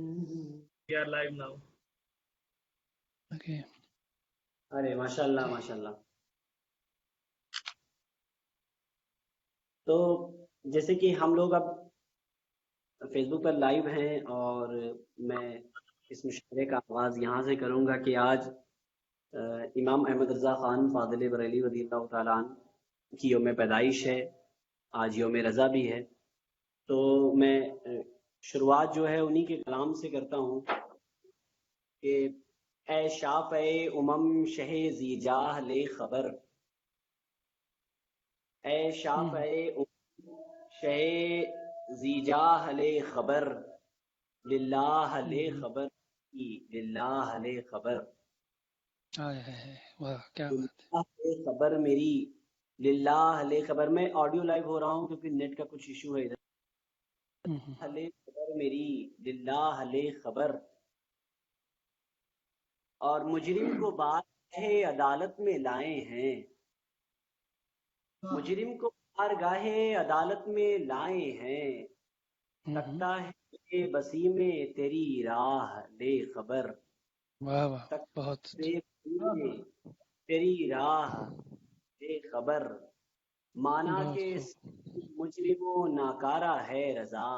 We are live now. Okay. ارے ماشاء اللہ ماشاء اللہ. تو جیسے کہ ہم لوگ اب فیس بک پر لائیو ہیں اور میں اس مشاعرے کا آغاز یہاں سے کروں گا کہ آج امام احمد رضا خان فاضل بریلوی رضی اللہ تعالیٰ عنہ کی یوم پیدائش ہے. آج یوم رضا بھی ہے. تو میں شروعات جو ہے انہی کے کلام سے کرتا ہوں کہ اے شافع امم شہ ذی جاہ لے خبر، اے شافع امم شہ ذی جاہ لے خبر، للہ لے خبر للہ لے خبر، واہ کیا بات ہے. للہ لے خبر میری، للہ لے خبر. میں آڈیو لائیو ہو رہا ہوں کیونکہ نیٹ کا کچھ ایشو ہے ادھر. لے خبر میری، للہ لے خبر. اور مجرم کو بارگاہ عدالت میں لائے ہیں، مجرم کو بارگاہ عدالت میں لائے ہیں. تکتا ہے بسی میں تیری راہ لے خبر، واہ واہ بہت تیری راہ لے خبر. مانا کہ مجرم و ناکارہ ہے رضا،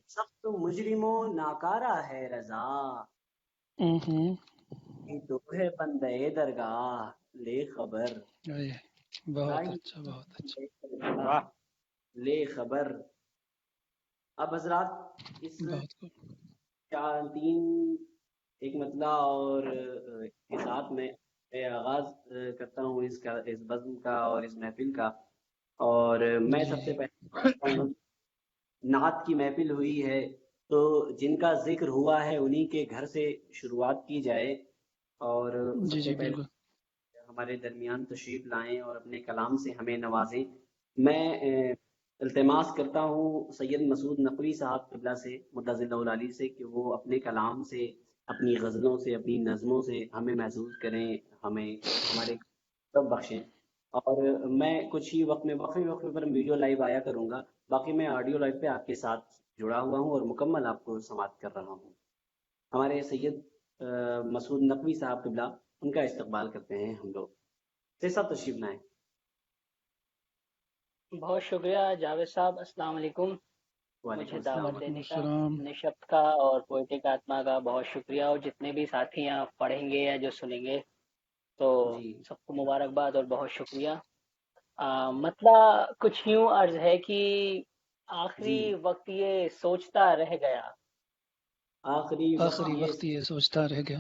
سخت مجرم و ناکارہ ہے رضا. تو ہے بندے درگاہ لے خبر، بہت اچھا بہت اچھا لے خبر. اب حضرات اس تین ایک مطلع اور کے ساتھ میں آغاز کرتا ہوں اس بزم کا اور اس محفل کا. اور میں سب سے پہلے نعت کی محفل ہوئی ہے تو جن کا ذکر ہوا ہے انہی کے گھر سے شروعات کی جائے. اور سب سے پہلے ہمارے درمیان تشریف لائیں اور اپنے کلام سے ہمیں نوازیں. میں التماس کرتا ہوں سید مسعود نقوی صاحب قبلہ سے مدظر اللہ العالی سے کہ وہ اپنے کلام سے، اپنی غزلوں سے، اپنی نظموں سے ہمیں محظوظ کریں، ہمیں ہمارے سب بخشیں. اور میں کچھ ہی وقت میں وقفے پر ویڈیو لائیو آیا کروں گا. باقی میں آڈیو لائیو پہ آپ کے ساتھ جڑا ہوا ہوں اور مکمل آپ کو سماعت کر رہا ہوں. ہمارے سید مسعود نقوی صاحب قبلہ، ان کا استقبال کرتے ہیں ہم لوگ. سب تشریف لائیں. بہت شکریہ جاوید صاحب. السلام علیکم. مجھے دعوت دینے کا، نشست کا اور پوئٹک آتما کا بہت شکریہ. اور جتنے بھی ساتھی یہاں پڑھیں گے یا جو سنیں گے تو سب کو مبارکباد اور بہت شکریہ. مطلب کچھ یوں عرض ہے کہ آخری وقت یہ سوچتا رہ گیا، آخری وقت یہ سوچتا رہ گیا،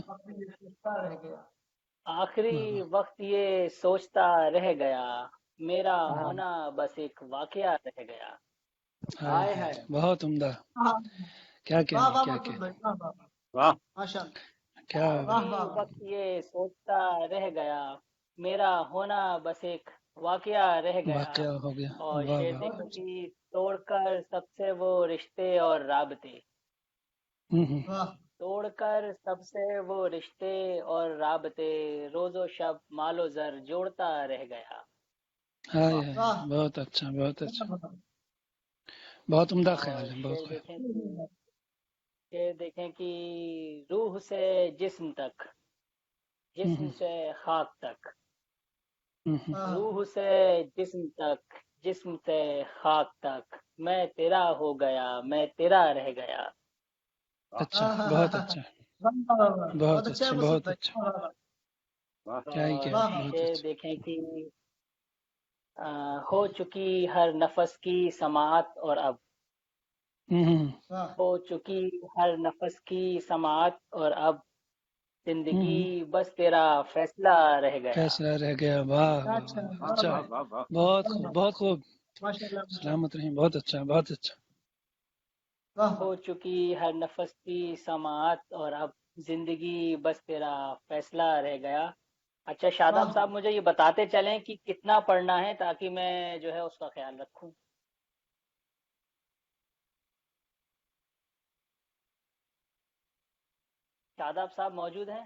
آخری وقت یہ سوچتا رہ گیا، میرا ہونا بس ایک واقعہ رہ گیا. بہت عمدہ. کیا وقت یہ سوچتا رہ گیا، میرا ہونا بس ایک واقعہ رہ گیا. اور شعر دیکھو کہ توڑ کر سب سے وہ رشتے اور رابطے، توڑ کر سب سے وہ رشتے اور رابطے، روز و شب مال و زر جوڑتا رہ گیا. بہت اچھا بہت اچھا، بہت عمدہ خیال ہے. بہت شعر دیکھیں کہ روح سے جسم تک، جسم سے خاک تک، روح سے جسم تک، جسم سے خاک تک، میں تیرا ہو گیا، میں تیرا رہ گیا. اچھا بہت اچھا بہت اچھا بہت اچھا. شعر دیکھیں کہ ہو چکی ہر نفس کی سماعت اور اب، ہو چکی ہر نفس کی سماعت اور اب، زندگی بس تیرا فیصلہ رہ گیا. فیصلہ رہ گیا. واہ اچھا، بہت خوب بہت خوب. سلامت رہیں. بہت اچھا بہت اچھا. ہو چکی ہر نفس کی سماعت اور اب، زندگی بس تیرا فیصلہ رہ گیا. اچھا شاداب صاحب مجھے یہ بتاتے چلیں کہ کتنا پڑھنا ہے تاکہ میں جو ہے اس کا خیال رکھوں. شاداب صاحب موجود ہیں؟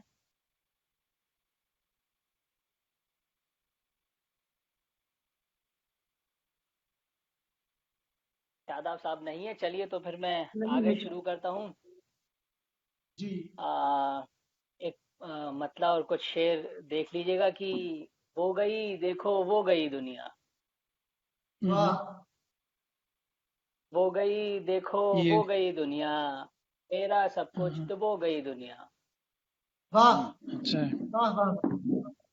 شاداب صاحب نہیں ہے، چلیے تو پھر میں آگے شروع کرتا ہوں جی۔ ایک مطلب اور کچھ شعر دیکھ لیجئے گا کہ وہ گئی دیکھو وہ گئی دنیا، وہ گئی دیکھو وہ گئی دنیا، میرا سب کچھ ڈبو گئی دنیا۔ اچھا،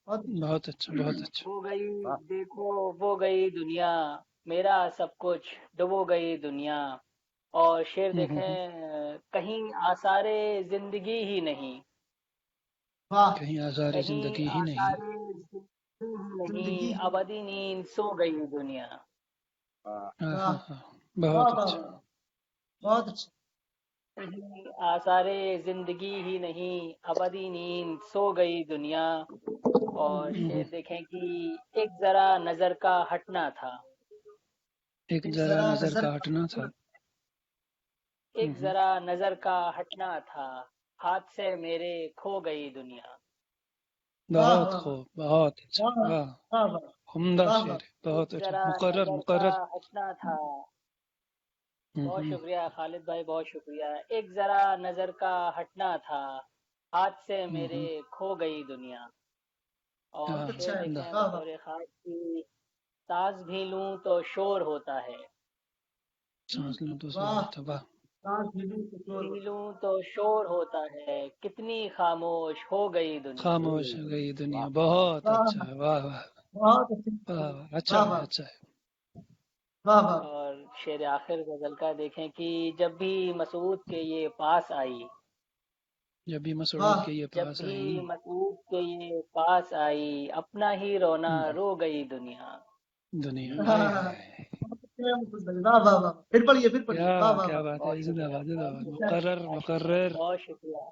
بہت اچھا بہت اچھا۔ وہ گئی دیکھو وہ گئی دنیا، میرا سب کچھ ڈبو گئی دنیا۔ اور شعر دیکھیں، کہیں آثار زندگی ہی نہیں، کہیں آثار زندگی ہی نہیں، آثار زندگی نہیں، ابدی نیند سو گئی دنیا۔ بہت اچھا، بہت اچھا۔ کہیں آثار زندگی ہی نہیں، ابدی نیند سو گئی دنیا۔ اور شعر دیکھیں کہ ایک ذرا نظر کا ہٹنا تھا، ایک ذرا نظر کا ہٹنا تھا، ایک ذرا نظر کا ہٹنا تھا، ہاتھ سے میرے کھو گئی دنیا۔ بہت خوب، بہت اچھا، واہ، عمدہ شعر، بہت ایک اچھا، ذرا مقرر نظر مقرر۔ کا ہٹنا تھا، بہت شکریہ خالد بھائی، بہت شکریہ۔ ایک ذرا نظر کا ہٹنا تھا، ہاتھ سے میرے کھو گئی دنیا۔ اور شعر دیکھیں بطور خاص کی، ساز بھی لوں تو شور ہوتا ہے، سانس لوں تو شور ہوتا، واہ، بھی لوں تو شور ہوتا ہے، کتنی خاموش ہو گئی دنیا۔ خاموش ہو گئی دنیا، بہت اچھا، واہ واہ بہت واہ، اچھا ہے اچھا ہے۔ اور شعر آخر غزل کا دیکھیں کہ جب بھی مسعود کے یہ پاس آئی، جب بھی مسعود کے یہ جب پاس بھی آئی، مسعود کے یہ پاس آئی، اپنا ہی رونا رو گئی دنیا۔ دنیا، پھر پڑھیے پھر پڑھیے، کیا بات ہے، زندہ باد زندہ باد، مقرر مقرر۔ بہت شکریہ،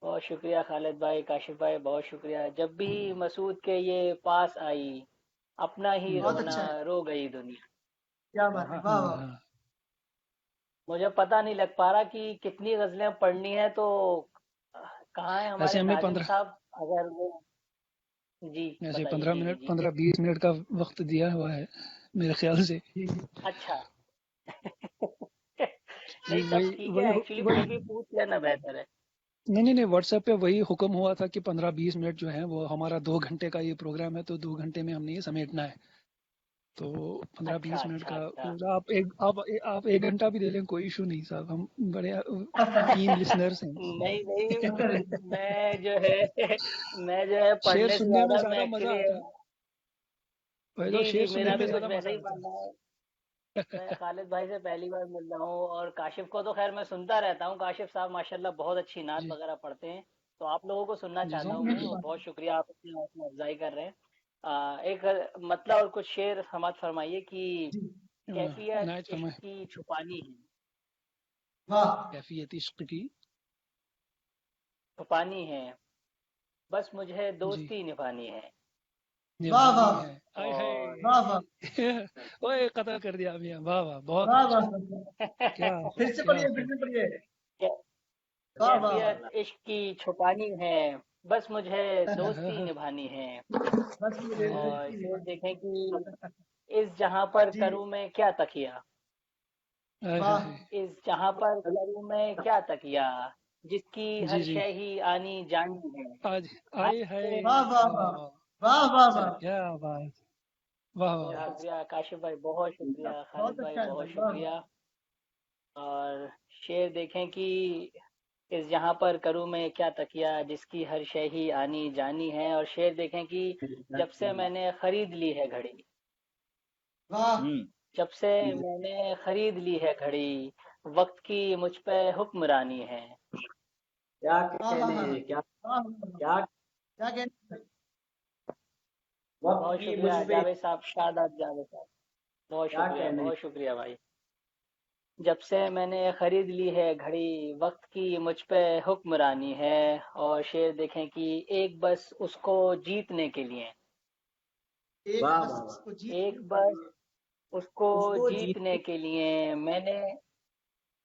بہت شکریہ خالد بھائی، کاشف بھائی، بہت شکریہ۔ جب بھی مسعود کے یہ پاس آئی، اپنا ہی رونا رو گئی دنیا۔ کیا بات ہے، واہ واہ۔ مجھے پتہ نہیں لگ پا رہا کہ کتنی غزلیں پڑھنی ہے، تو کہاں ہے ایسے ہمارے ہمیں ناظم صاحب؟ اگر وہ جی ایسے بتائیے، 15 جی منٹ جی 15-20 منٹ کا وقت دیا ہوا ہے میرے خیال سے۔ اچھا جی نہیں تب ٹھیک ہے، ایکچولی پھر بھی پوچھ لینا بہتر ہے۔ نہیں، واٹس ایپ پہ وہی حکم ہوا تھا کہ 15-20 منٹ جو ہیں وہ ہمارا 2 گھنٹے کا یہ پروگرام ہے، تو 2 گھنٹے میں ہم نے یہ سمیٹنا ہے، تو 15-20 منٹ کا آپ 1 گھنٹہ بھی دے لیں، کوئی ایشو نہیں صاحب، ہم بڑے کین لسنرز ہیں۔ نہیں میں جو ہے شعر پڑھنے سے سننے میں زیادہ میں زیادہ مزہ ایکچولی آتا ہے، جی شعر سننے میرا میں بھی کچھ زیادہ ویسا مزہ ہی آتا بننا ہے۔ میں خالد بھائی سے پہلی بار مل رہا ہوں، اور کاشف کو تو خیر میں سنتا رہتا ہوں، کاشف صاحب ماشاءاللہ بہت اچھی نعت جی وغیرہ پڑھتے ہیں، تو آپ لوگوں کو سننا چاہتا ہوں میں، اور بہت شکریہ آپ اپنی حوصلہ افزائی کر رہے ہیں۔ ایک مطلب اور کچھ شعر سماعت فرمائیے کہ کیفیت عنایت فرمائیں۔ عشق کی چھپانی ہے، کیفیت عشق کی چھپانی ہے، بس مجھے جی دوستی نبھانی ہے۔ نبھانی ہے، آئے اور ہائے، اوئے قطع کر دیا میاں، واہ واہ، بہت اچھا، کیا پھر سے کیا پڑھیے پھر سے پڑھیے۔ کیفیت عشق کی چھپانی ہے، بس مجھے دوستی نبھانی ہے۔ اور پھر دیکھیں کہ اس جہاں پر کروں میں کیا تکیہ، اس جہاں پر کروں میں کیا تکیہ، جس کی ہر جی جی، شے ہی آنی جانی ہے۔ آج آئے ہائے، کیا بات، واہ بہت واہ، شکریہ کاشف بھائی، بہت شکریہ خالد بھائی، بہت شکریہ۔ اور شعر دیکھیں کہ اس جہاں پر کروں میں کیا تکیہ، جس کی ہر شے ہی آنی جانی ہے۔ اور شعر دیکھیں کہ جب سے میں نے خرید لی ہے گھڑی، جب سے میں نے خرید لی ہے گھڑی، وقت کی مجھ پہ حکمرانی ہے۔ کیا کہنے، کیا کہنے۔ وقت بہت کی شکریہ مجھ پہ جاوید صاحب، شاداب جاوید صاحب، بہت کیا شکریہ، کہنے۔ بہت شکریہ بھائی۔ جب سے میں نے خرید لی ہے گھڑی، وقت کی مجھ پہ حکمرانی ہے۔ اور شعر دیکھیں کہ ایک بس اس کو جیتنے کے لیے، واہ واہ واہ، ایک بس اس کو جیتنے کے لیے میں نے،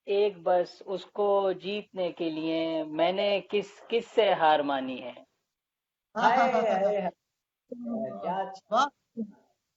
ایک بس اس کو جیتنے کے لیے میں نے کس سے ہار مانی ہے۔ ہائے ہائے ہائے، کیا اچھا،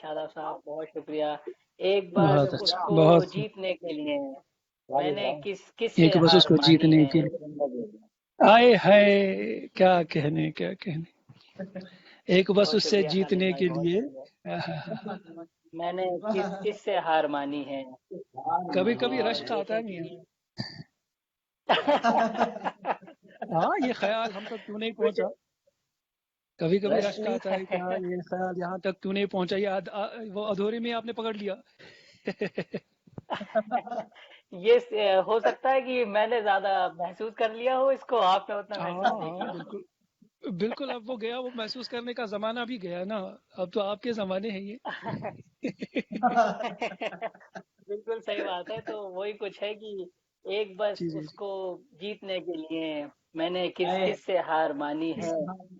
شاداب صاحب بہت شکریہ ایک بس بہت اچھا اس کو بہت جیتنے کے لیے میں نے کس ایک سے بس اس ہار کو مانی جیتنے ہے کے آئے ہائے کیا کہنے کیا کہنے ایک بس بہت اس سے شکریہ خالد جیتنے بھائی کے بہت لیے شکریہ میں نے کس سے ہار مانی ہے کبھی کبھی اور رشک آتا دیکھیں نہیں ہے کہ ہاں یہ خیال ہم تک کیوں نہیں پہنچا کبھی کبھی رشک آتا ہے کیا یہ خیال یہاں تک کیوں نہیں پہنچا یہ وہ ادھورے میں آپ نے پکڑ لیا یہ ہو سکتا ہے کہ میں نے زیادہ محسوس کر لیا ہو اس کو آپ نے اتنا ہاں محسوس نہیں ہاں کیا بالکل بالکل اب وہ گیا وہ محسوس کرنے کا زمانہ بھی گیا نا اب تو آپ کے زمانے ہیں یہ بالکل صحیح بات ہے تو وہی کچھ ہے کہ ایک بس جی جی اس کو جیتنے کے لیے میں نے کس سے ہار مانی ہے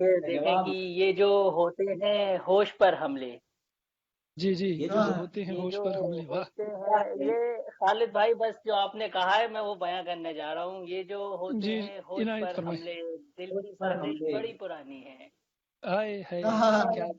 پھر دیکھیں کہ یہ جو ہوتے ہیں ہوش پر حملے جی جی یہ یہ جو جو ہوتے ہیں یہ ہوش جو پر حملے واہ ہوتے ہیں یہ خالد بھائی بس جو آپ نے کہا ہے میں وہ بیان کرنے جا رہا ہوں یہ جو ہوتے جی ہیں ہوش عنایت پر فرمائے حملے دل کی سازش بڑی پرانی ہے آئے ہے کیا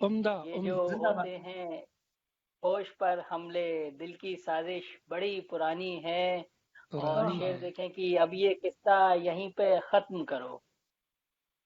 عمدہ یہ جو زندہ باد ہوتے ہیں ہوش پر حملے دل کی سازش بڑی پرانی ہے اور پرانی شعر ہے دیکھیں کہ اب یہ قصہ یہیں پہ ختم کرو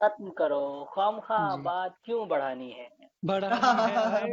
ختم کرو خواہ جی بات کیوں بڑھانی ہے بڑھانی ہے آئے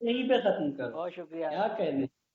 یہیں پہ ختم کرو بہت شکریہ کیا کہنے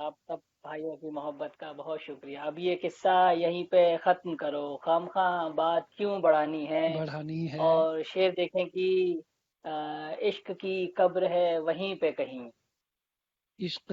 آپ سب بھائیوں کی محبت کا بہت شکریہ اب یہ قصہ یہیں پہ ختم کرو خواہ بات کیوں بڑھانی ہے بڑھانی ہے اور شعر دیکھیں کہ عشق کی قبر ہے وہیں پہ کہیں عشق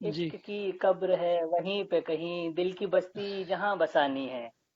جی عشق کی قبر ہے وہیں پہ کہیں دل کی بستی جہاں بسانی ہے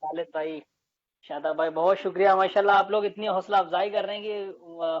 خالد بھائی شاداب بھائی بہت شکریہ ماشاءاللہ آپ لوگ اتنی حوصلہ افزائی کر رہے ہیں کہ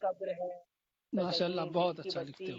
قبر ہے پہ ماشاء اللہ کہیں دل بہت کی اچھا بستی لکھتے ہو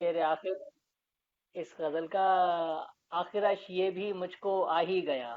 پھر آخر اس غزل کا آخرش یہ بھی مجھ کو آ ہی گیا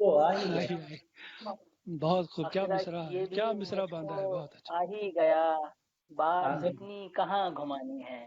تو آ ہی آئی گیا آئی بہت خوب کیا آخرش مصرع یہ ہے بھی کیا مصرع مجھ باندھا کو ہے بہت اچھا آ ہی گیا بات آخر اتنی کہاں گھمانی ہے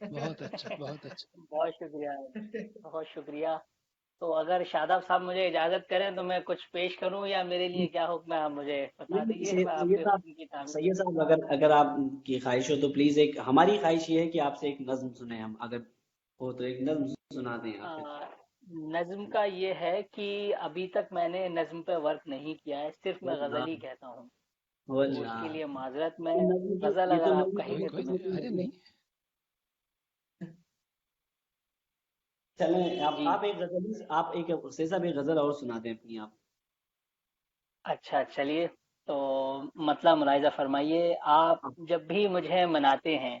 بہت اچھا بہت اچھا بہت شکریہ بہت شکریہ تو اگر شاداب صاحب مجھے اجازت کریں تو میں کچھ پیش کروں یا میرے لیے کیا حکم ہے آپ مجھے بتا دیجیے میں آپ سید کے صاحب حکم کی تعمیل سید صاحب اگر آپ کی خواہش ہو تو پلیز ایک ہماری خواہش یہ ہے کہ آپ سے ایک نظم سنیں ہم اگر ہو تو ایک نظم سنا دیں آپ نظم کا یہ ہے کہ ابھی تک میں نے نظم پہ ورک نہیں کیا ہے صرف میں غزل ہی کہتا ہوں تو اس کے لیے معذرت میں غزل اگر آپ کہیں گے تو میں ارے نہیں چلیں جی آپ ایک غزل سید صاحب ایک غزل اور سنا دیں اپنی آپ اچھا چلیے تو مطلب ملاحظہ فرمائیے آپ جب بھی مجھے مناتے ہیں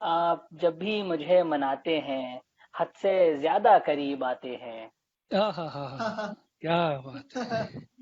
آپ جب بھی مجھے مناتے ہیں حد سے زیادہ قریب آتے ہیں ہاں ہاں ہاں ہاں کیا بات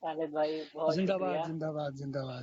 خالد بھائی بہت زندہ باد شکریہ زندہ باد زندہ باد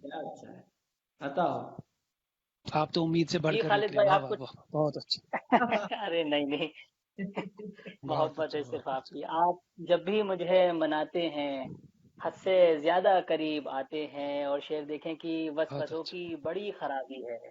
کیا اچھا ہے عطا ہو آپ تو امید سے بڑھ جی کر خالد نکلے بھائی واہ آپ واہ کچھ واہ بہت اچھا ارے نہیں نہیں بہت محبت اچھا ہے صرف بہت آپ اچھا کی آپ جب بھی مجھے مناتے ہیں حد سے زیادہ قریب آتے ہیں اور شعر دیکھیں کہ بہت وسوسوں اچھا کی بڑی خرابی ہے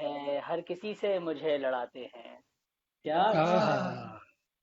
ہے ہر کسی سے مجھے لڑاتے ہیں کیا ہاں اچھا ہے ہاں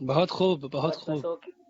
بہت خوب بہت خوب وسوسوں کی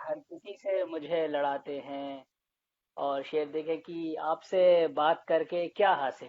ہر کسی سے مجھے لڑاتے ہیں اور شعر دیکھیں کہ آپ سے بات کر کے کیا حاصل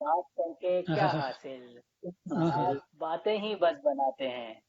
بات کر کے کیا حاصل باتیں ہی بس بناتے ہیں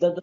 10-10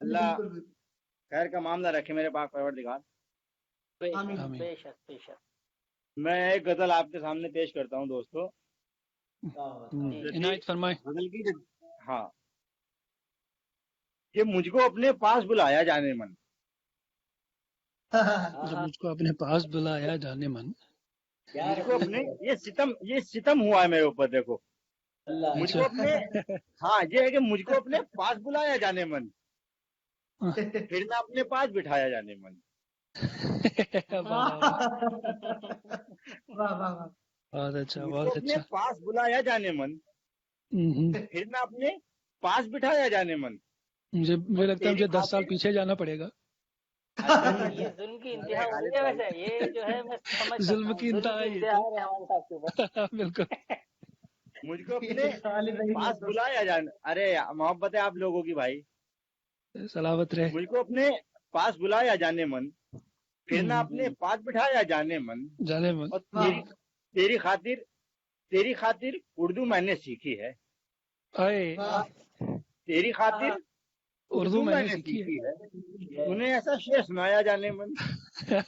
اللہ بالکل بالکل خیر کا معاملہ رکھے میرے پاک پروردگار. آمین. آمین. بے شک بے شک. میں ایک غزل آپ کے سامنے پیش کرتا ہوں دوستو. عنایت فرمائیں. غزل کی ہاں کہ مجھ کو اپنے پاس بلایا جانے من. جب مجھ کو اپنے پاس بلایا جانے من. مجھ کو اپنے یہ ستم ہوا ہے میرے اوپر. دیکھو مجھ کو اپنے ہاں یہ ہے کہ مجھ کو اپنے پاس بلایا جانے من پھر نہ اپنے پاس بٹھایا جانے من. واہ واہ واہ واہ. بہت اچھا مجھ کو بہت اپنے اچھا. پاس بلایا جانے من پھر نہ اپنے پاس بٹھایا جانے من. مجھے لگتا ہے مجھے 10 سال پیچھے جانا پڑے گا. یہ ظلم کی انتہا ہو گئی ہے ویسے. یہ جو ہے میں سمجھ سکتا ظلم ہوں. کی انتہا ہے یہ انتہا ہے ہمارے صاحب کے اوپر. بالکل. مجھ کو اپنے پاس بلایا جانے. ارے محبت ہے آپ لوگوں کی بھائی. سلامت رہے. مجھ کو اپنے پاس بلایا جانے من پھر نہ اپنے پاس بٹھایا جانے من. جانے من. اور تیری خاطر اردو میں نے سیکھی ہے. آئے تیری خاطر اردو میں نے سیکھی ہے. انہیں ایسا شعر سنایا جانے من. ہاں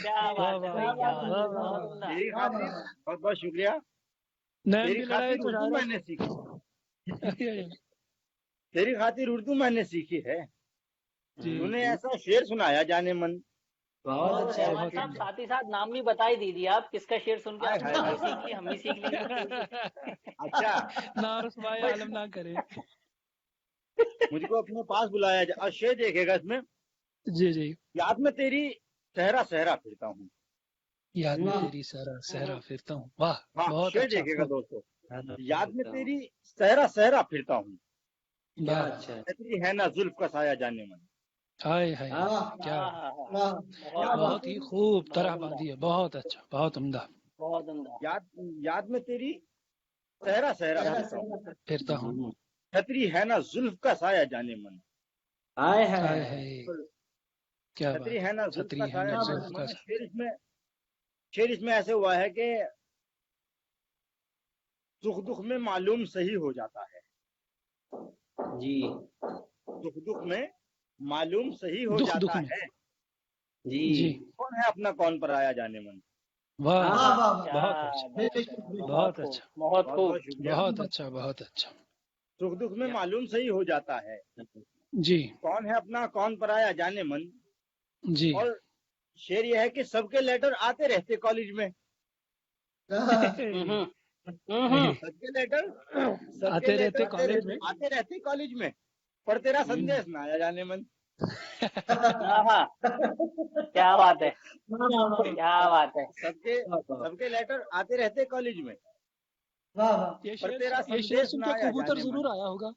کیا بات ہے بھائی, کیا بات ہے. بہت عمدہ. تیری خاطر بہت بہت شکریہ. نین تیری کی لڑائی خاطر تو اردو میں نے سیکھی. تیری خاطر اردو میں نے سیکھی ہے. انہیں ایسا شعر سنایا جانے من. رحمان صاحب ساتھ ہی ساتھ نام بھی بتائی دیجیے آپ کس کا شعر سن کے آپ نے بھی سیکھ لی, ہم بھی سیکھ لیں. اچھا نہ رسوائے عالم نہ کرے. مجھ کو اپنے پاس بلایا جائے. اور شعر دیکھے گا اس میں. جی جی. یاد میں تیری صحرا صحرا پھرتا ہوں. یاد میں تیری صحرا پھرتا ہوں. واہ ہاں بہت شعر اچھا. دیکھے گا دوستو. یاد میں تیری صحرا صحرا پھرتا ہوں. تیری ہے نا زلف کا سایہ جانے من. ہائے ہائے کیا بہت ہی خوب طرح باندھی ہے. بہت اچھا بہت عمدہ. بہت عمدہ. یاد میں تیری صحرا صحرا پھرتا ہوں. چھتری ہے نا زلف کا سایہ جانے من. ہائے ہائے کیا چھتری بات ہے نا زلف چھتری کا ہے سایہ نا جانے زلف کا من. شعر اس میں ایسے ہوا ہے کہ سکھ دکھ میں معلوم صحیح ہو جاتا ہے. جی سکھ دکھ میں معلوم صحیح ہو دکھ جاتا میں. ہے. جی کون ہے اپنا کون پر آیا جانے من. واہ واہ واہ. بہت اچھا بہت اچھا بہت خوب. شکریہ. بہت اچھا بہت اچھا. سکھ دکھ میں معلوم صحیح ہو جاتا ہے. جی کون ہے اپنا کون پر آیا جانے من. جی. اور شعر یہ ہے کہ سب کے لیٹر آتے رہتے کالج میں. سب کے لیٹر آتے رہتے کالج میں. آتے رہتے کالج میں پر تیرا سندیش نہ آیا جانے من. کیا بات ہے کیا بات ہے. سب کے لیٹر آتے رہتے کالج میں یہ پر شعر تیرا یہ شعر سندیش سن نہ کے آیا کبوتر جانے ضرور من. آیا ہوگا.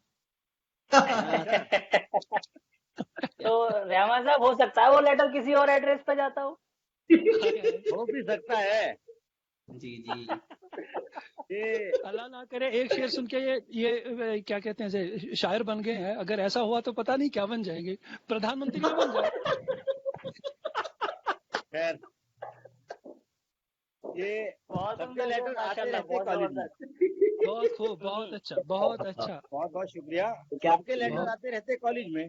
تو رحمان صاحب ہو سکتا ہے وہ لیٹر کسی اور ایڈریس پہ جاتا ہو. ہو بھی سکتا ہے. جی جی اللہ نہ کرے ایک شعر سن کے یہ کیا کہتے ہیں شاعر بن گئے ہیں. اگر ایسا ہوا تو پتہ نہیں کیا بن جائیں گے. پردھان منتری نہ بن جائے. خیر یہ سب کے لیٹر آتے رہتے کالج میں. بہت خوب بہت اچھا بہت اچھا. بہت بہت شکریہ. سب کے لیٹر آتے رہتے کالج میں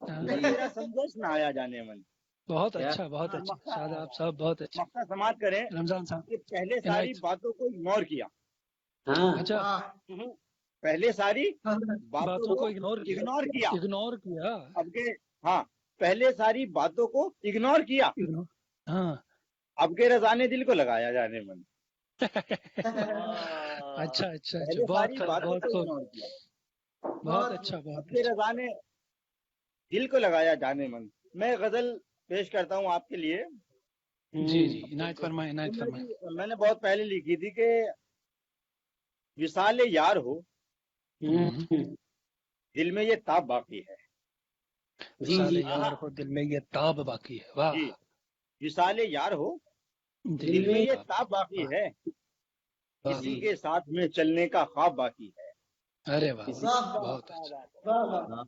پر تیرا سندیش نہ آیا جانے من. بہت اچھا بہت اچھا. شاداب صاحب بہت اچھا. مقصد سماعت کریں رمضان صاحب کہ پہلے ساری باتوں کو اگنور کیا. اچھا پہلے ساری باتوں کو اگنور کیا. اگنور کیا. اب کے ہاں پہلے ساری باتوں کو اگنور کیا. ہاں اب کے رضانے دل کو لگایا جانے من. اچھا اچھا پہلے بہت ساری باتوں بہت کو خوب اگنور کیا. بہت اچھا اب بہت کے اچھا. رضانے دل کو لگایا جانے من. میں غزل پیش کرتا ہوں آپ کے لیے. جی جی عنایت فرمائیں عنایت فرمائیں. میں نے بہت پہلے لکھی تھی کہ وصال یار ہو دل میں یہ تاب باقی ہے. وصال یار ہو دل میں یہ تاب باقی ہے. واہ. جی وصال یار ہو دل میں یہ تاب باقی ہے. کسی کے ساتھ میں چلنے کا خواب باقی ہے. ارے واہ بہت اچھا.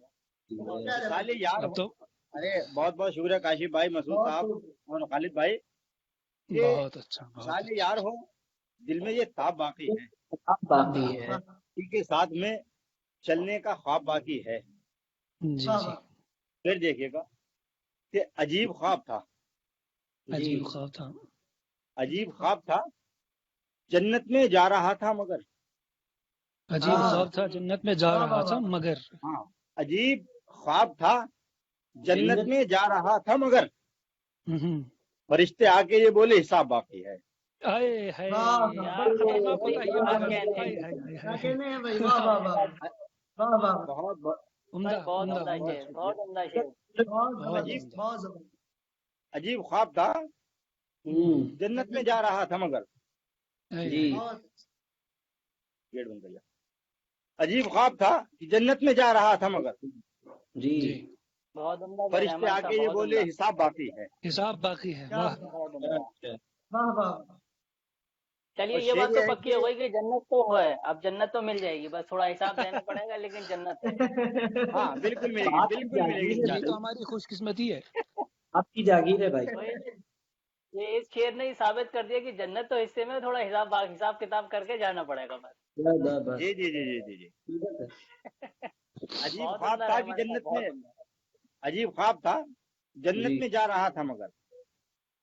وصال یار اب ہو. تو ارے بہت بہت شکریہ کاشف بھائی, مسعود صاحب اور خالد بھائی. بہت اچھا بہت وصال اچھا. یار ہو دل میں یہ تاب باقی ہے. باقی ہے. کسی کے ساتھ میں چلنے کا خواب باقی ہے. جی واہ جی واہ پھر دیکھیے گا کہ عجیب خواب تھا، عجیب خواب تھا، عجیب خواب تھا، جنت میں جا رہا تھا مگر، عجیب ہاں خواب تھا، جنت میں جا واہ رہا واہ تھا واہ مگر، ہاں عجیب خواب تھا، جنت میں جا رہا تھا مگر، ہوں، فرشتے آ کے یہ بولے حساب باقی ہے۔ آئے ہے واہ واہ بڑا خطرناک وہی ہوتا ہے یہ بات مگر، کہنے ہائے ہیں، ہائے ہائے کیا ہائے، کہنے ہیں بھائی، واہ واہ واہ واہ واہ واہ بہت عمدہ بہت عمدہ عمدہ عمدہ، شعر، بہت عمدہ شعر۔ بہت بہت عجیب زبردست عمدہ، بہت زبردست عجیب خواب تھا، جنت میں جا رہا تھا مگر، آئے جی ہائے، بہت گیٹ بند کر لیا۔ عجیب خواب تھا کہ جنت میں جا رہا تھا مگر، جی جی بہت عمدہ شعر فرشتے احمد آ صاحب، کے یہ بہت بولے عمدہ، حساب باقی ہے۔ حساب باقی ہے، کیا واہ، بہت عمدہ۔ واہ واہ چلیے اور یہ شعر بات تو ہے پکی ہو گئی کہ جنت تو ہے، اب جنت تو مل جائے گی، بس تھوڑا حساب دینا پڑے گا، لیکن جنت ہے۔ ہاں بالکل ملے گی، آپ کی بالکل ملے گی جاگیر ہے یہی بھائی، تو ہماری خوش قسمتی ہے، آپ کی جاگیر ہے بھائی۔ وہی یہ اس شعر نے ہی ثابت کر دیا کہ جنت تو حصے میں تھوڑا حساب کتاب کر کے جانا پڑے گا بس۔ بس جی جی جی جی جی جی عجیب بہت خواب عمدہ تھا کہ رحمان صاحب، جنت بہت میں، عمدہ۔ عجیب خواب تھا جنت جی میں جا رہا تھا مگر،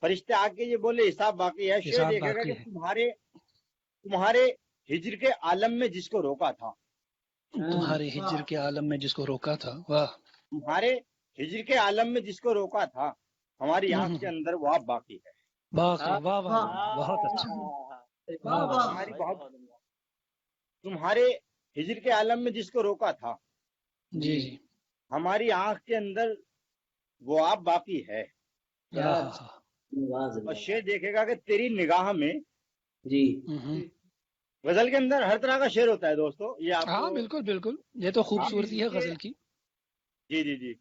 فرشتے آ کے یہ بولے حساب باقی ہے۔ شعر حساب دیکھے گا باقی کہ ہے، تمہارے ہجر کے عالم میں جس کو روکا تھا، تمہارے ہجر کے عالم میں جس کو روکا تھا، واہ، تمہارے ہجر کے عالم میں جس کو روکا تھا، ہماری آنکھ کے اندر وہ اب باقی ہے۔ باقی، واہ واہ واہ واہ، بہت اچھا، واہ واہ واہ، واہ ہماری بھائی بہت، بہت عمدہ۔ تمہارے ہجر کے عالم میں جس کو روکا تھا، جی جی، ہماری آنکھ کے اندر وہ آپ باقی ہے۔ کیا ہاں ہاں، نواز اور اللہ۔ شعر دیکھے گا کہ تیری نگاہ میں، جی غزل کے اندر ہر طرح کا شعر ہوتا ہے دوستو، یہ آپ ہاں کو، بالکل بالکل، یہ تو خوبصورتی ہے غزل کی، جی جی جی،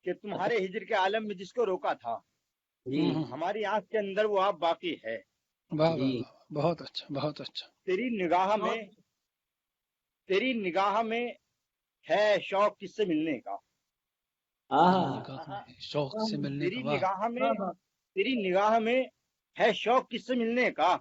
کہ تمہارے ہجر کے عالم میں جس کو روکا تھا، جی ہماری آنکھ کے اندر وہ آپ باقی ہے۔ واہ جی واہ واہ، بہت اچھا بہت اچھا، تیری نگاہ میں ہے شوق کس سے ملنے کا، تیری آہا نگاہ میں شوق سے ملنے کا، تیری واہ، نگاہ میں، واہ واہ تیری نگاہ میں ہے شوق کس سے ملنے کا،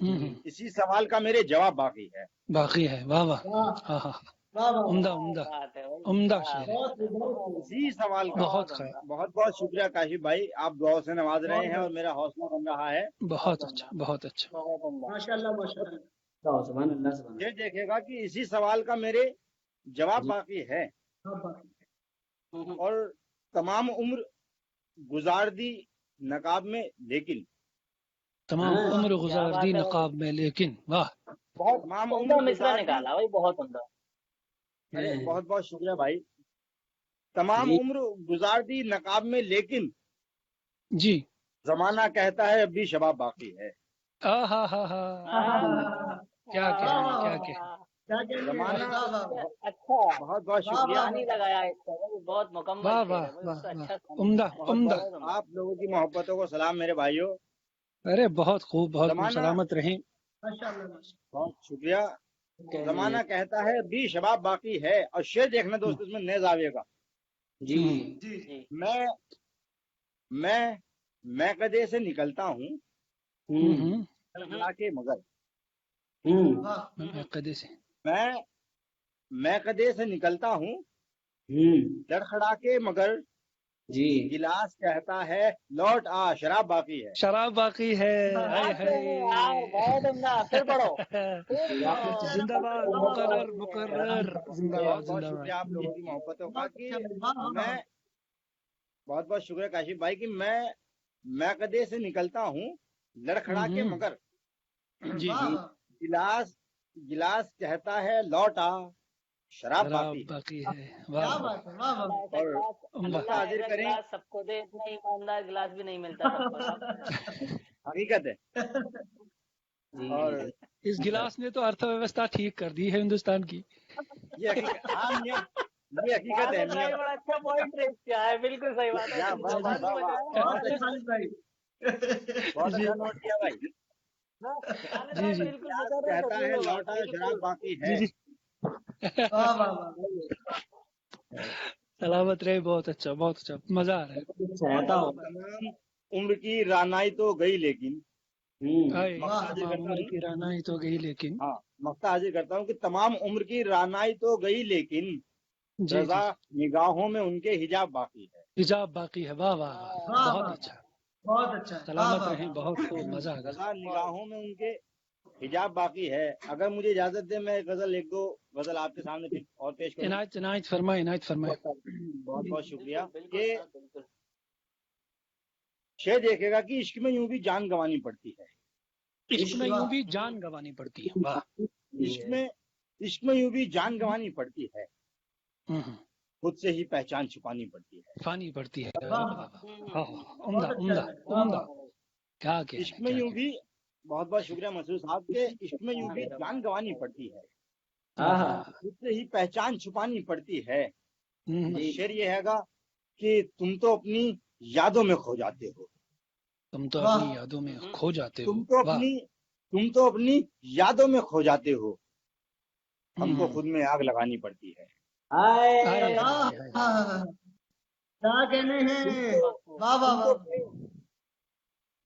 ہوں، اسی سوال کا میرے جواب باقی ہے۔ باقی ہے، واہ واہ، واہ ہاں ہاں، واہ واہ عمدہ کیا عمدہ بات ہے بھائی، عمدہ کیا شعر ہے، بہت بات ہے، بہت بہت اسی عمدہ، سوال کا بہت بہت خیر، عمدہ، بہت بہت شکریہ کاشف بھائی، آپ دعاؤں سے نواز رہے بہت ہیں اور میرا حوصلہ بن رہا ہے۔ بہت اچھا بہت اچھا، بہت عمدہ۔ ماشاء اللہ ماشاء اللہ سبحان اللہ سبحان یہ اللہ۔ دیکھے گا کہ اسی سوال کا میرے جواب جی باقی ہے، واہ واہ اور تمام عمر گزار دی نقاب میں لیکن، تمام ہاں عمر کیا گزار دی بات ہے بھائی، نقاب میں لیکن، واہ، بہت تمام عمدہ عمر مصرع گزار دی، نکالا بھائی، بہت عمدہ۔ ارے بہت بہت شکریہ بھائی، تمام جی عمر گزار دی نقاب میں لیکن، جی، زمانہ کہتا ہے اب بھی شباب باقی ہے۔ ہاں ہاں ہاں، کیا کہنے کیا کہنے، کیا کہنے ہیں زمانہ بھائی، واہ واہ اچھا، بہت بہت واہ شکریہ، واہ کہانی لگایا اس کا، بہت مکمل واہ شعر واہ ہے بھائی، اس واہ کا واہ، اچھا کہانی عمدہ ہے، بہت عمدہ، بہت بہت عمدہ۔ آپ لوگوں کی محبتوں کو سلام میرے بھائیوں۔ ارے بہت خوب، بہت خوب، زمانہ سلامت رہیں، ماشاء اللہ ماشاء بہت شکریہ، کہنے زمانہ ہیں۔ کہتا ہے اب بھی شباب باقی ہے۔ اور شعر دیکھنا دوست اس میں نئے زاویے کا، جی اللہ جی جی، میں قدے سے نکلتا ہوں لڑکھڑا کے مگر، واہ میں قدے سے، میں قدے سے نکلتا ہوں لڑکھڑا کے مگر، جی گلاس کہتا ہے لوٹ آ شراب باقی ہے۔ شراب باقی ہے، ہائے بہت عمدہ، پھر پڑھو، پھر پڑھو، زندہ باد، شراب مقرر باقی ہے۔ مقرر، زندہ باد بہت بہت زندہ باد، شکریہ آپ لوگوں کی محبتوں کا بہت کہ اچھا بھائی، واہ واہ میں، واہ بہت بہت شکریہ کاشف بھائی کہ میں قدے سے نکلتا ہوں لڑکھڑا کے مگر، جی واہ جی، واہ گلاس کہتا ہے لوٹ آ شراب شراب باقی ہے۔ باقی ہے، کیا واہ بات ہے، واہ واہ اللہ ایسا اور گلاس، عمدہ، وقت اللہ حاضر ایسا کریں، گلاس سب کو دے، اتنا ایماندار گلاس بھی نہیں ملتا سب کو صاحب۔ حقیقت ہے، جی اور اس گلاس نے تو ارتھ ویوستھا ٹھیک کر دی ہے ہندوستان کی، یہ حقیقت، ہاں میاں، یہ حقیقت ہے عادت میاں، رہی، بڑا اچھا پوائنٹ ریز کیا ہے، بالکل صحیح بات ہے، یا واہ واہ ہندوستان کو واہ واہ، بچایا بہت بہت ہے۔ ہے اچھا، خالد بھائی بہت جی اچھا نوٹ کیا بھائی۔ خالد جی صاحب جی بالکل گلاس مقرر کہتا کرتے ہے ہوئے بات، لوٹا شراب بالکل۔ باقی جی ہے۔ جی، واہ واہ واہ سلامت رہے، بہت اچھا بہت اچھا، مزہ آ رہا ہے، چاہتا اور ہوں تمام عمر کی رانائی تو گئی لیکن، آئے مقتا حاضر تمام کرتا عمر ہوں، کی رعنائی تو گئی لیکن، ہاں مقتا حاضر کرتا ہوں کہ تمام عمر کی رانائی تو گئی لیکن، جی رضا نگاہوں میں ان کے حجاب باقی ہے. حجاب باقی ہے. واہ واہ واہ، واہ بہت واہ اچھا. بہت اچھا. سلامت رہیں، بہت خوب، مزہ آ گیا. رضا نگاہوں میں ان کے حجاب باقی ہے. اگر مجھے اجازت دے میں غزل ایک دو غزل آپ کے سامنے پھر اور پیش کروں. عنایت فرمائے، عنایت فرمائے. بہت بہت شکریہ. بالکل کہ صاحب، بالکل. شعر دیکھے گا کہ عشق میں یوں بھی جان گنوانی پڑتی ہے. عشق میں یوں بھی جان گنوانی پڑتی ہے. واہ. عشق میں یوں بھی جان گنوانی پڑتی ہے. ہوں ہوں. خود سے ہی پہچان چھپانی پڑتی ہے. فانی پڑتی ہے. واہ واہ واہ. ہاں، بہت عمدہ اچھا عمدہ ہے. واہ عمدہ. واہ. کیا کہہ عشق رہے میں ہیں، یوں کیا بھی بہت بہت شکریہ مسعود صاحب کہ عشق میں یوں بھی جان گنوانی پڑتی ہے. خود سے ہی پہچان چھپانی پڑتی ہے. شعر یہ ہے گا کہ تم تو اپنی یادوں میں کھو جاتے ہو. تم تو اپنی یادوں میں کھو جاتے ہو. تم تو اپنی یادوں میں کھو جاتے ہو. ہم کو خود میں آگ لگانی پڑتی ہے. کیا کہنے ہیں. واہ واہ واہ.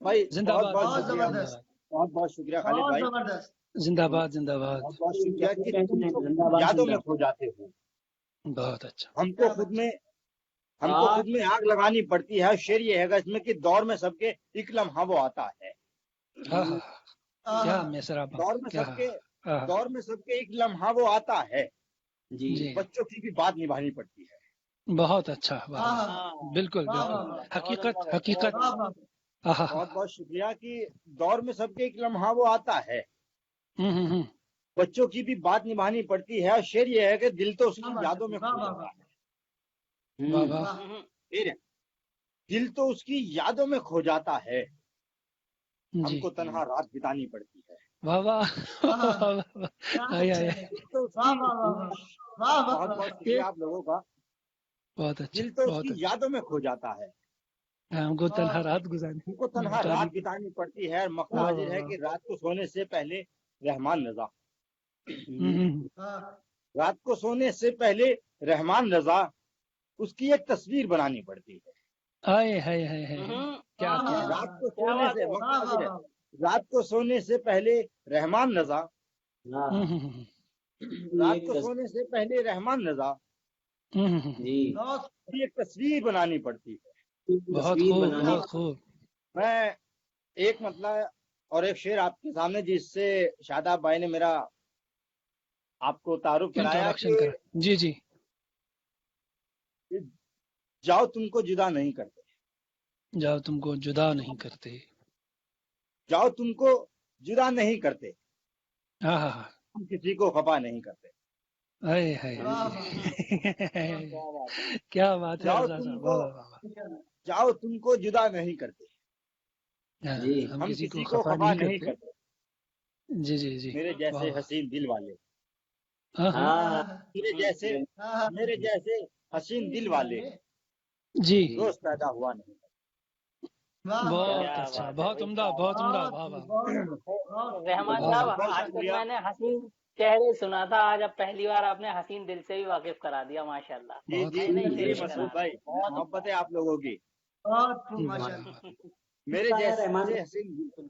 بھائی زندہ بہت باد، بہت زندہ شکریہ. باد، بہت بہت شکریہ خالد بہت بھائی. زبردست. زندہ باد، زندہ باد. بہت بہت شکریہ کہ تم تو یادوں میں کھو جاتے ہو. بہت اچھا. ہم کو خود میں آگ لگانی پڑتی ہے. شعر یہ ہے گا اس میں کہ دور میں سب کے ایک لمحہ وہ آتا ہے. ہاں ہاں، کیا میسرا دور میں سب کے ایک لمحہ وہ آتا ہے. جی، بچوں کی بھی بات نبھانی پڑتی ہے. بہت اچھا. واہ، بالکل بالکل. حقیقت حقیقت. بہت بہت شکریہ کہ دور میں سب کے ایک لمحہ وہ آتا ہے. بچوں کی بھی بات نبھانی پڑتی ہے. اور شعر یہ ہے کہ دل تو اس کی یادوں میں کھو جاتا ہے. دل تو اس کی یادوں میں کھو جاتا ہے. ہم کو تنہا رات بتانی پڑتی ہے. واہ واہ. بہت بہت شکریہ آپ لوگوں کا. بہت اچھا. دل تو اس کی یادوں میں کھو جاتا ہے. ہم کو تنہا رات گزارنی، ہم کو تنہا رات بتانی پڑتی ہے. اور مقصد حاضر ہے کہ رات کو سونے سے پہلے رحمان رضا. رات کو سونے سے پہلے رحمان رضا اس کی ایک تصویر بنانی پڑتی ہے. رات کو سونے سے پہلے رحمان رضا. رات کو سونے سے پہلے رحمان رضا کی ایک تصویر بنانی پڑتی ہے. بہت خوب، بہت خوب. میں ایک مطلب اور ایک شعر آپ کے سامنے جس سے شاداب بھائی نے میرا آپ کو تعارف کرایا کہ جی جی. جاؤ تم کو جدا نہیں کرتے. جاؤ تم کو جدا نہیں کرتے. جاؤ تم کو جدا نہیں کرتے. ہاں ہاں. ہم کسی کو خفا نہیں کرتے. کیا بات ہے. جاؤ تم کو جدا نہیں کرتے. ہم کسی کو خفا نہیں کرتے. جی جی جی. میرے جیسے حسین دل والے. میرے جیسے حسین دل والے جی روز پیدا ہوا نہیں. بہت اچھا، بہت عمدہ، بہت عمدہ. واہ واہ. رحمان صاحب، آج تک میں نے حسین چہرے سنا تھا، آج اب پہلی بار آپ نے حسین دل سے بھی واقف کرا دیا. ماشاء اللہ. جی جی مسعود بھائی، محبت ہے آپ لوگوں کی. میرے جیسے حسین دل.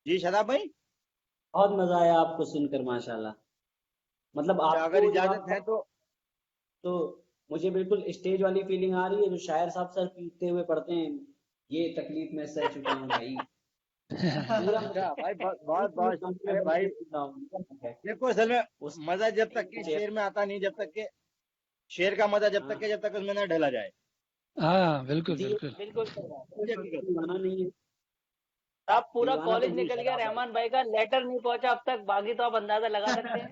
جی شاداب بھائی، بہت مزہ آیا آپ کو سن کر ماشاء اللہ. مطلب آپ اگر اجازت ہے تو مجھے بالکل اسٹیج والی فیلنگ آ رہی ہے جو شاعر صاحب سر پیٹتے ہوئے پڑھتے ہیں. یہ تکلیف میں سہ چکا ہوں بھائی. بہت بہت بھائی. دیکھو اصل میں مزہ جب تک کہ شعر میں آتا نہیں، جب تک کہ شعر کا مزہ جب تک اس میں نہ ڈھلا جائے. ہاں بالکل بالکل بالکل. اب پورا کالج نکل گیا، رحمان بھائی کا لیٹر نہیں پہنچا اب تک، باقی تو آپ اندازہ لگا سکتے ہیں.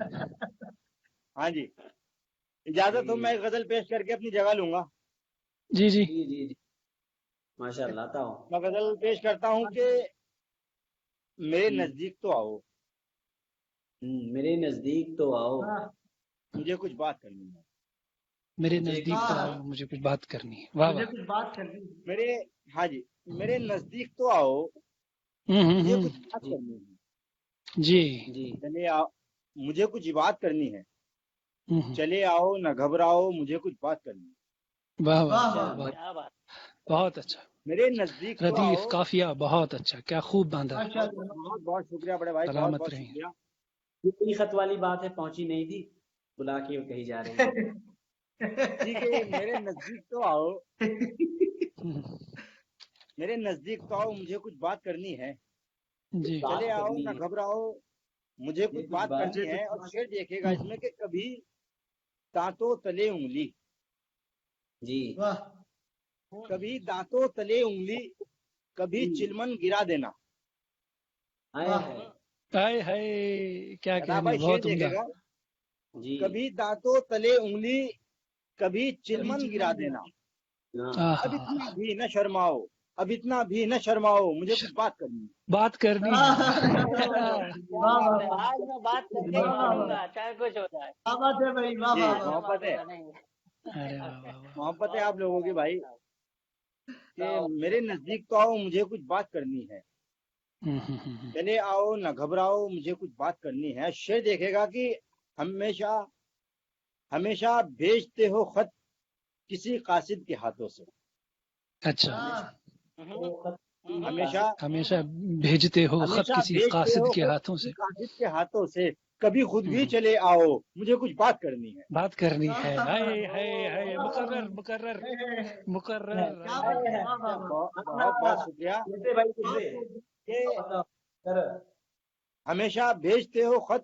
ہاں جی، اجازت ہو میں ایک غزل پیش کر کے اپنی جگہ لوں گا. جی جی جی جی ماشاء اللہ. آتا ہوں میں غزل پیش کرتا ہوں کہ میرے نزدیک تو آؤ. میرے نزدیک تو آؤ. مجھے کچھ بات کرنی ہے. میرے نزدیک تو آؤ، مجھے کچھ بات کرنی ہے. واہ واہ. ہاں جی، میرے نزدیک تو آؤ، مجھے کچھ بات کرنی ہے. جی جی چلے آؤ، مجھے کچھ بات کرنی ہے. چلے آؤ نہ گھبراؤ، مجھے کچھ بات کرنی ہے. واہ واہ، بہت اچھا. میرے نزدیک تو ردیف آؤ. قافیہ بہت اچھا، کیا خوب باندھا. بہت بہت شکریہ بڑے بھائی، بہت بہت شکریہ. یہ خط والی بات ہے، پہنچی نہیں تھی. بلا کے کہیں جا رہے ہیں؟ ٹھیک ہے میرے نزدیک تو آؤ، میرے نزدیک تو آؤ، مجھے کچھ بات کرنی ہے. جی چلے آؤ نہ گھبراؤ، مجھے کچھ بات کرنی ہے. اور شعر دیکھے گا اس میں کہ کبھی دانتوں تلے انگلی، جی کبھی دانتوں تلے انگلی، کبھی چلمن گرا دینا. ہائے ہائے کیا ادا کہنے، بھائی شعر بہت دیکھے عمدہ. گا، جی کبھی دانتوں تلے انگلی، کبھی چلمن گرا دینا. اب اتنا بھی نہ شرماؤ، اب اتنا بھی نہ شرماؤ، مجھے کچھ بات کرنی ہے. بات کرنی ہے. آج میں بات کر کے مانوں گا چاہے کچھ ہو جائے. جی محبت ہے، ارے واہ واہ واہ. محبت ہے آپ لوگوں کی بھائی. کہ میرے نزدیک تو آؤ، مجھے کچھ بات کرنی ہے. چلے آؤ نہ گھبراؤ، مجھے کچھ بات کرنی ہے. شعر دیکھے گا کہ ہمیشہ ہمیشہ بھیجتے ہو خط کسی قاصد کے ہاتھوں سے. اچھا، ہمیشہ ہمیشہ بھیجتے ہو خط ہمیشہ کسی بھیجتے قاصد ہو کے خط ہاتھوں سے. کسی قاصد کے ہاتھوں سے. کبھی خود بھی چلے آؤ، مجھے کچھ بات کرنی ہے. بات کرنی ہے. ہائے ہائے ہائے، مقرر مقرر مقرر. بہت بہت شکریہ. کہ ہمیشہ بھیجتے ہو خط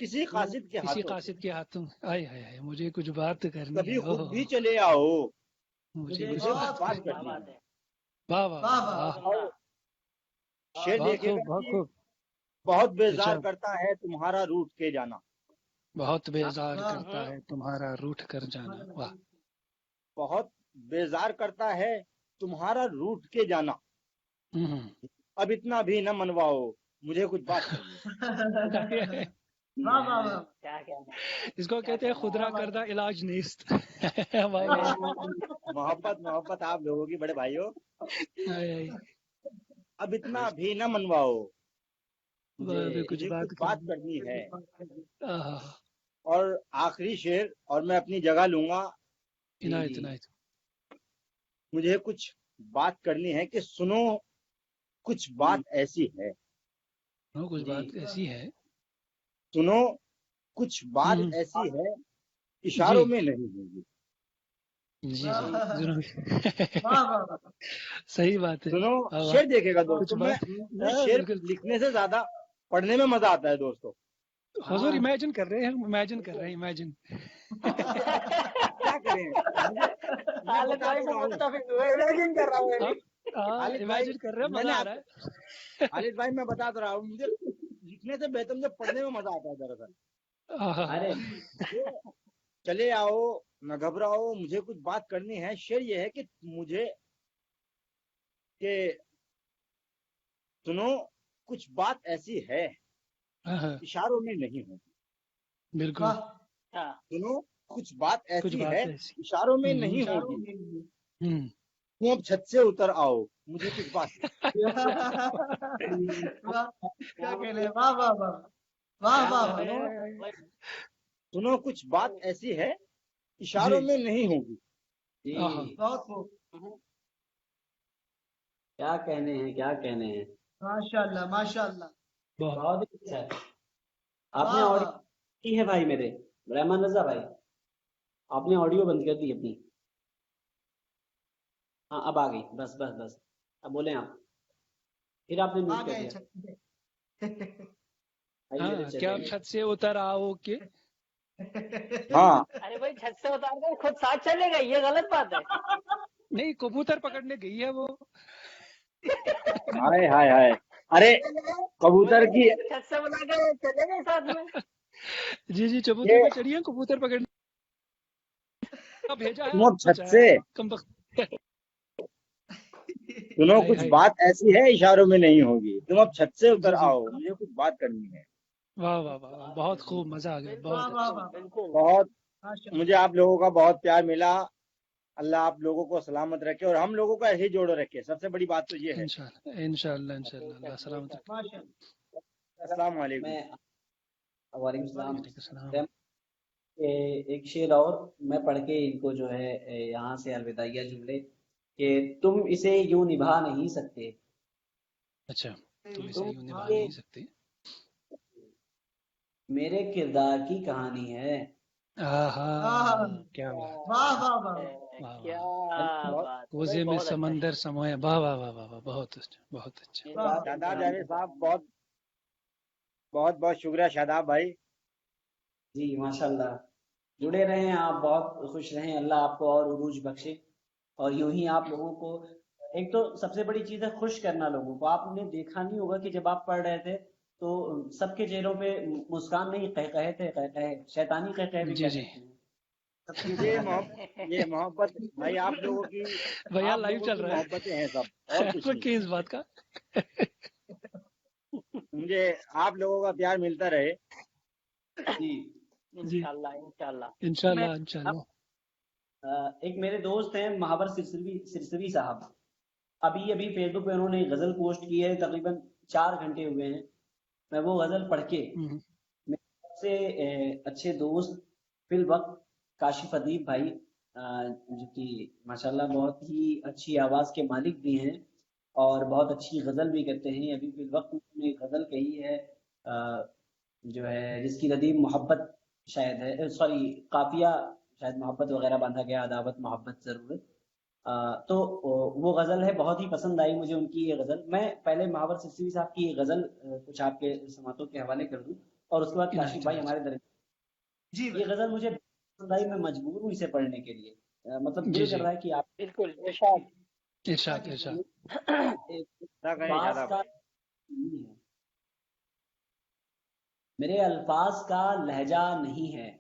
کسی قاصد کے کسی ہاتھوں سے، قاصد کے ہاتھوں. ہائے ہائے ہائے، مجھے کچھ بات کرنی کبھی ہے. خود بھی چلے آؤ، مجھے مجھے کچھ کچھ بات بات کرنی کرنی ہے. ہے. واہ واہ واہ، شعر بہت دیکھے خوب گا بہت کہ خوب. بہت بیزار اچھا، کرتا ہے تمہارا روٹ کے جانا. بہت بیزار کرتا ہے تمہارا روٹ کر جانا. واہ، بہت بیزار کرتا ہے تمہارا روٹ کے جانا. اب اتنا بھی نہ منواؤ، مجھے کچھ بات کرنی ہے. کیا کہنا اس کو کہتے ہیں خدرا کردہ علاج نیست. واہ واہ. محبت محبت آپ لوگوں کی بڑے بھائیوں. ہائے ہائے. اب اتنا بھی نہ منواؤ، مجھے کچھ مجھے بات کچھ بات کرنی ہے. آہا. اور آخری شعر، اور میں اپنی جگہ لوں گا. عنایت عنایت. مجھے کچھ بات کرنی ہے کہ سنو کچھ بات ایسی ہے، کچھ بات ایسی ہے. سنو کچھ بات ایسی ہے، اشاروں میں نہیں ہوگی. جی جی ضرور. صحیح بات ہے. سنو واہ واہ. شعر دیکھے گا کچھ دوستوں، میں بات شعر بالکل. لکھنے سے زیادہ پڑھنے میں مزہ آتا ہے دوستوں. حضور امیجن کر رہے ہیں، امیجن کر رہے ہیں. امیجن کیا کریں، میں خالد بتا بھائی تو سے رہا ہوں، متفق ہوئے. امیجن کر رہا ہوں. خالد بھائی امیجن کر رہے ہیں، میں مزہ نے آ آپ رہا ہے. خالد بھائی میں بتا تو رہا ہوں، مجھے لکھنے سے بہتر مجھے پڑھنے میں مزہ آتا ہے دراصل. چلے آؤ نہ گھبراؤ، مجھے کچھ بات کرنی ہے. شعر یہ ہے کہ مجھے کہ سنو کچھ بات ایسی ہے، اشاروں میں نہیں ہوگی. بالکل. سنو کچھ بات کچھ ایسی ہے، بات ایسی. اشاروں میں نہیں ہوگی. تم اب چھت سے اتر آؤ، مجھے کچھ بات سنو کچھ بات ایسی ہے، اشاروں میں نہیں ہوگی. کیا کہنے ہیں، کیا کہنے ہیں. ماشاء اللہ ماشاء اللہ. بہت ہی اچھا ہے. آپ نے آڈیو کی ہے بھائی میرے رحمان رضا بھائی، آپ نے آڈیو بند کر دی اپنی. ہاں اب آ گئی. بس بس بس اب بولیں آپ. پھر آپ نے میوٹ کر دیا. کیا آپ چھت سے اتر آؤ کہ ہاں ارے بھائی چھت سے اتار کر خود ساتھ چلے گا، یہ غلط بات ہے. نہیں، کبوتر پکڑنے گئی ہے وہ. ہائے ہائے ہائے. ارے کبوتر کی چھت سے بنا کر چلے گئے ساتھ میں. جی جی چبوترے پہ چڑھیے، کبوتر پکڑنے بھیجا ہے تم آپ اب چھت سے کم وقت. سنو کچھ بات ایسی ہے، اشاروں میں نہیں ہوگی. تم اب چھت سے اتر آؤ، مجھے کچھ بات کرنی ہے. واہ واہ واہ، بہت خوب، مزہ آ گیا. بہت اچھا. بہت مجھے آپ لوگوں کا بہت پیار ملا. اللہ آپ لوگوں کو سلامت رکھے اور ہم لوگوں کا ایسے ہی جوڑو رکھے. سب سے بڑی بات تو یہ ہے. انشاءاللہ انشاءاللہ. اللہ سلامت رکھے. السلام علیکم. وعلیکم السلام. ایک شعر اور میں پڑھ کے ان کو جو ہے یہاں سے الوداعیہ جملے کہ تم اسے یوں نبھا نہیں سکتے. اچھا، تم اسے یوں نبھا نہیں سکتے. میرے کردار کی کہانی ہے. کیا بات، واہ واہ واہ. کیا بات. کوزے میں سمندر سموئے. واہ واہ واہ واہ واہ، بہت اچھا بہت اچھا. شاداب جاوید صاحب بہت بہت بہت شکریہ شاداب بھائی. جی ماشاء اللہ، جڑے رہیں آپ، بہت خوش رہیں، اللہ آپ کو اور عروج بخشے. اور یوں ہی آپ لوگوں کو، ایک تو سب سے بڑی چیز ہے خوش کرنا لوگوں کو. آپ نے دیکھا نہیں ہوگا کہ جب آپ پڑھ رہے تھے تو سب کے چہروں پہ مسکان نہیں، قہقہے تھے، قہقہے، شیطانی قہقہے بھی جی کہہ جی سکتے ہیں. یہ محبت بھائی آپ لوگوں کی، بھیا آپ لائیو لوگوں چل کی رہا ہے، محبتیں ہیں سب، اور کچھ خیر نہیں. اس بات کا. مجھے آپ لوگوں کا پیار ملتا رہے. جی انشاءاللہ انشاءاللہ. انشاءاللہ انشاءاللہ. ایک میرے دوست ہیں مہاور سرسوی صاحب، ابھی فیس بک پہ انہوں نے غزل پوسٹ کی ہے، تقریباً 4 گھنٹے ہوئے ہیں. میں وہ غزل پڑھ کے، میرے سب سے اچھے دوست فی الوقت کاشف ادیب بھائی، جو کہ ماشاءاللہ بہت ہی اچھی آواز کے مالک بھی ہیں اور بہت اچھی غزل بھی کرتے ہیں. ابھی فی الوقت انہوں نے غزل کہی ہے جو ہے جس کی ردیف محبت شاید ہے، سوری قافیہ شاید محبت وغیرہ باندھا گیا، عداوت محبت ضرورت. تو وہ غزل ہے، بہت ہی پسند آئی مجھے ان کی یہ غزل. میں پہلے مہاور سرسوی صاحب کی یہ غزل کچھ آپ کے سماعتوں کے حوالے کر دوں، اور اس کے بعد کاشف بھائی ہمارے درمیان. جی یہ غزل مجھے پسند آئی، میں مجبور ہوں اسے پڑھنے کے لیے. مطلب جی دل جی کر رہا ہے کہ آپ بالکل ارشاد. ارشاد ارشاد. الفاظ کا نہیں ہے، میرے الفاظ کا لہجہ نہیں ہے.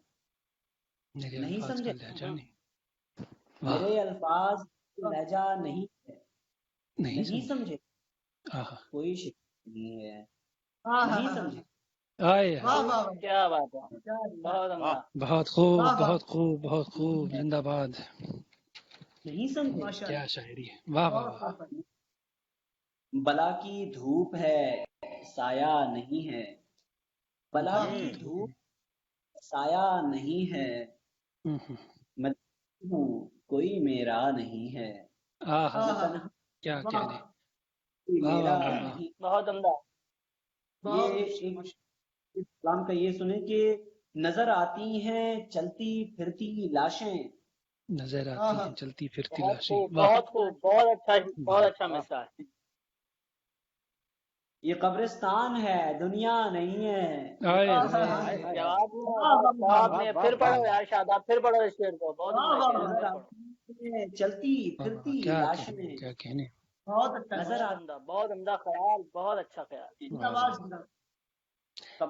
میرے نہیں الفاظ سمجھے؟ کا لہجہ نہیں. میرے الفاظ کا لہجہ نہیں ہے، نہیں سمجھے؟ کوئی شک نہیں ہے، نہیں سمجھے؟ آئے واہ واہ. کیا بات ہے. بہت عمدہ. بہت خوب بہت خوب بہت خوب. زندہ باد. نہیں سمجھے؟ کیا شاعری ہے. واہ واہ واہ. بلا کی دھوپ ہے سایہ نہیں ہے، بلا کی دھوپ سایہ نہیں ہے، میں ہوں کوئی میرا نہیں ہے. کیا کہنے. میرا نہیں. بہت عمدہ. یہ ایک اسلام کا یہ سنیں کہ نظر آتی ہیں چلتی پھرتی لاشیں، نظر آتی ہیں چلتی پھرتی بہت لاشیں. خوب بہت خوب. بہت اچھا مثال. یہ قبرستان ہے دنیا نہیں ہے. جواب نے پھر پڑھو یار شاداب، پھر پڑھو اس شعر کو. بہت عمدہ. چلتی پھرتی لاشیں. کیا کہنے. بہت اچھا. نظر عمدہ. بہت عمدہ خیال. بہت اچھا خیال.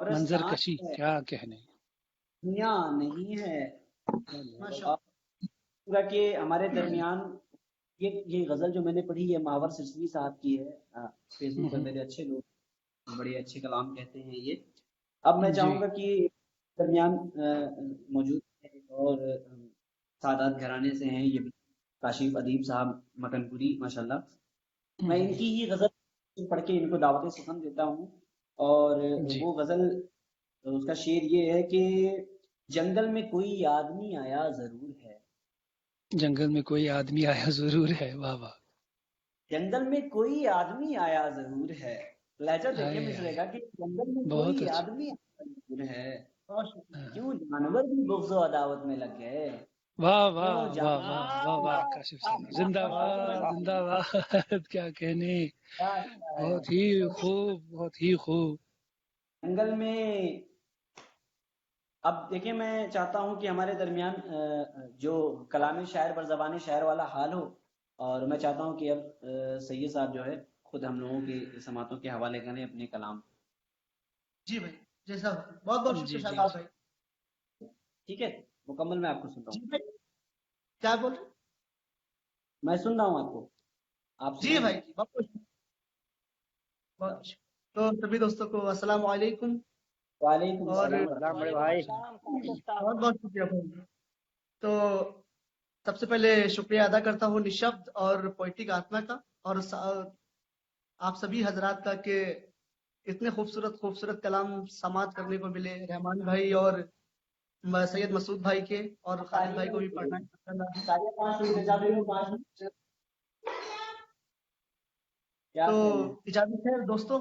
منظر کشی. کیا کہنے. دنیا نہیں ہے. کہ ہمارے درمیان یہ غزل جو میں نے پڑھی ہے مہاور سرسوی صاحب کی ہے. فیس بک پر میرے اچھے لوگ بڑے اچھے کلام کہتے ہیں یہ. اب میں چاہوں گا کہ درمیان موجود ہے اور سادات گھرانے سے ہیں یہ کاشف ادیب صاحب مکن پوری ماشاءاللہ. میں ان کی ہی غزل پڑھ کے ان کو دعوت سخن دیتا ہوں. اور وہ غزل اس کا شعر یہ ہے کہ جنگل میں کوئی آدمی آیا ضرور ہے. جنگل میں کوئی آدمی آیا ضرور ہے. واہ واہ. جنگل میں کوئی آدمی آیا ضرور ہے. لہجہ دیکھیں مصرے کا کہ جنگل میں کوئی آدمی آیا ضرور ہے، کیوں جانور بھی بغض و عداوت میں لگ گئے. واہ واہ واہ واہ واہ واہ. کاشف صاحب زندہ باد زندہ باد. کیا کہنے. بہت ہی خوب بہت ہی خوب. جنگل میں اب دیکھیں میں چاہتا ہوں کہ ہمارے درمیان جو کلام شاعر پر زبان شاعر والا حال ہو، اور میں چاہتا ہوں کہ اب سید صاحب جو ہے خود ہم لوگوں کی سماعتوں کے حوالے کریں اپنے کلام. جی بھائی جیسا بہت بہت شکریہ شاداب بھائی. ٹھیک ہے مکمل میں آپ کو سنتا ہوں. کیا بول رہے؟ میں سن رہا ہوں آپ کو. آپ جی بھائی بہت تو سبھی دوستوں کو السلام علیکم. وعلیکم السلام بڑے بھائی. بہت بہت شکریہ بھائی. تو سب سے پہلے شکریہ ادا کرتا ہوں نشبد اور پوئٹک آتما کا اور آپ سبھی حضرات کا کہ اتنے خوبصورت کلام سماعت کرنے کو ملے. رحمان بھائی اور سید مسعود بھائی کے اور خالد بھائی کو بھی پڑھنا ہے. تو اجازت ہے دوستوں.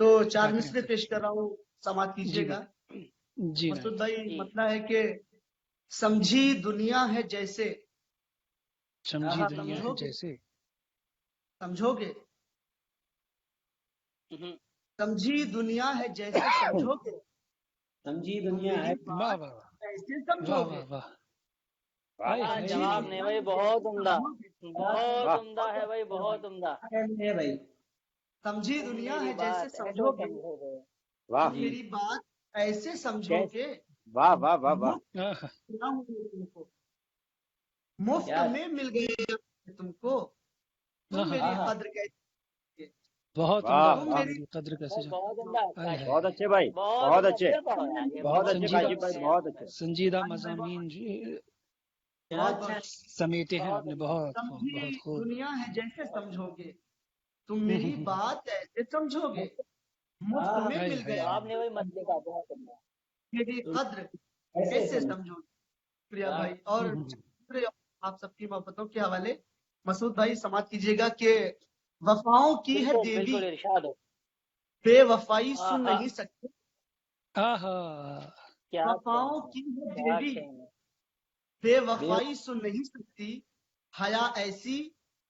تو 4 کیا مصرے کہتے پیش کر رہا ہوں, سماعت کیجیے گا. جی مسعود عنایت بھائی مسئلہ ہے کہ سمجھی دنیا ہے جیسے سمجھی دنیا ہے جیسے سمجھو گے سمجھی دنیا ہے جیسے سمجھو گے سمجھی دنیا ہے واہ واہ واہ ایسے سمجھو واہ گے واہ واہ ہائے ہائے جواب نہیں بھائی, بہت عمدہ, بہت عمدہ ہے بھائی, بہت عمدہ. ہے بھائی. سمجھی تم دنیا میری ہے جیسے بات سمجھو ایسے گے, سمجھو گے. واہ تم میری بات ایسے سمجھو گے, واہ واہ واہ واہ آہ، نہ ہوں گے تم کو, مفت میں مل گئے تم کو, تم میری قدر کیسے, بہت واہ عمدہ, تم واہ میری میری قدر کیسے جان بہت عمدہ ہائے ہائے بہت اچھے بھائی, بہت بہت عمدہ. اچھے, پھر پڑھو یار, یہ بہت اچھے سنجیدہ کاشف بھائی, بہت اچھے. سنجیدہ مضامین جی بہت بہت سمیٹے ہیں آپ نے, بہت خوب سمجھی بہت خوب. دنیا ہے جیسے سمجھو گے, تم میری بات ایسے سمجھو گے, مفت میں ہائے مل ہائے گیا جواب نہیں بھائی, مسئلے کا بہت عمدہ. میری قدر کیسے سمجھو گے. شکریہ بھائی. اور آپ سب کی محبتوں کے حوالے مسعود بھائی سماعت کیجیے گا کہ وفاؤں کی ہے بالکل دیوی, بالکل ارشاد ہو. بے وفائی سن نہیں سکتے, آہا کیا وفاؤں کی ہے کیا دیوی, کہنے. بے وفائی سن نہیں سکتی, حیا ایسی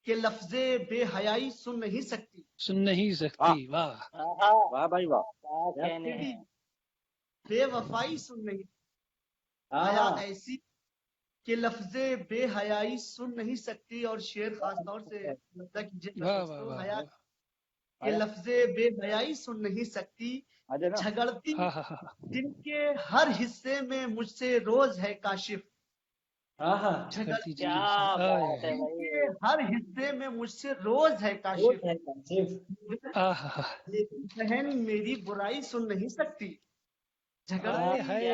کہ لفظ بے حیائی سن نہیں سکتی, سن نہیں سکتی, واہ واہ بھائی واہ, کیا کہنے ہیں. بے وفائی سن نہیں, حیا ایسی کہ لفظ بے حیائی سن نہیں سکتی. اور شعر خاص طور سے مدح کیجیے گا واہ دوستو, واہ حیا واہ کہ لفظ بے حیائی سن نہیں سکتی, جھگڑتی ہاں ہاں ہاں دن کے ہر حصے میں مجھ سے روز ہے کاشف, جھگڑتی جھگڑتی جی کیا بات ہے دن بھائی. کے ہر حصے میں مجھ سے روز ہے کاشف, آہا لیکن بہن میری برائی سن نہیں سکتی, ہائے جھگڑتی. ہائے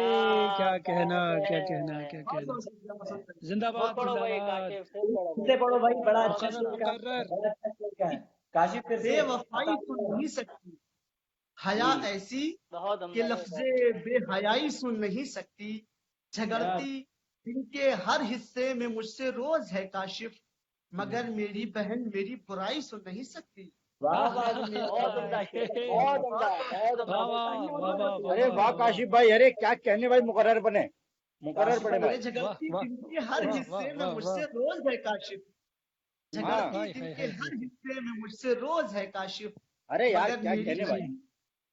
کیا کہنا بات کیا ہے. کہنا کیا بہت کہنا. بہت شکریہ مسعود بھائی. زندہ باد پڑھو زندہ بھائی باد. کاشف, پھر پڑھو بھائی, بڑا اچھا مقرر شعر کا, مقرر. بڑا اچھا شعر کا ہے. کاشف پھر بے سے وفائی سن نہیں سکتی, حیا ایسی بہت کہ عمدہ لفظ بے حیائی سن نہیں سکتی, جھگڑتی دن کے ہر حصے میں مجھ سے روز ہے کاشف, مگر میری بہن میری برائی سن نہیں سکتی. بہت عمدہ شعر, بہت عمدہ, بہت عمدہ. واہ واہ واہ واہ واہ ارے واہ واہ کاشف بھائی, ارے کیا کہنے بھائی, مقرر بنے, مقرر پڑے ارے بھائی. جھگڑتی واہ دن کے ہر واہ حصے میں واہ مجھ واہ. سے روز ہے کاشف, جھگڑتی ہائے دن ہائے کے ہائے ہر ہائے. حصے میں مجھ سے روز ہے کاشف, ارے یار مگر کیا میری کہنے بھائی, بہن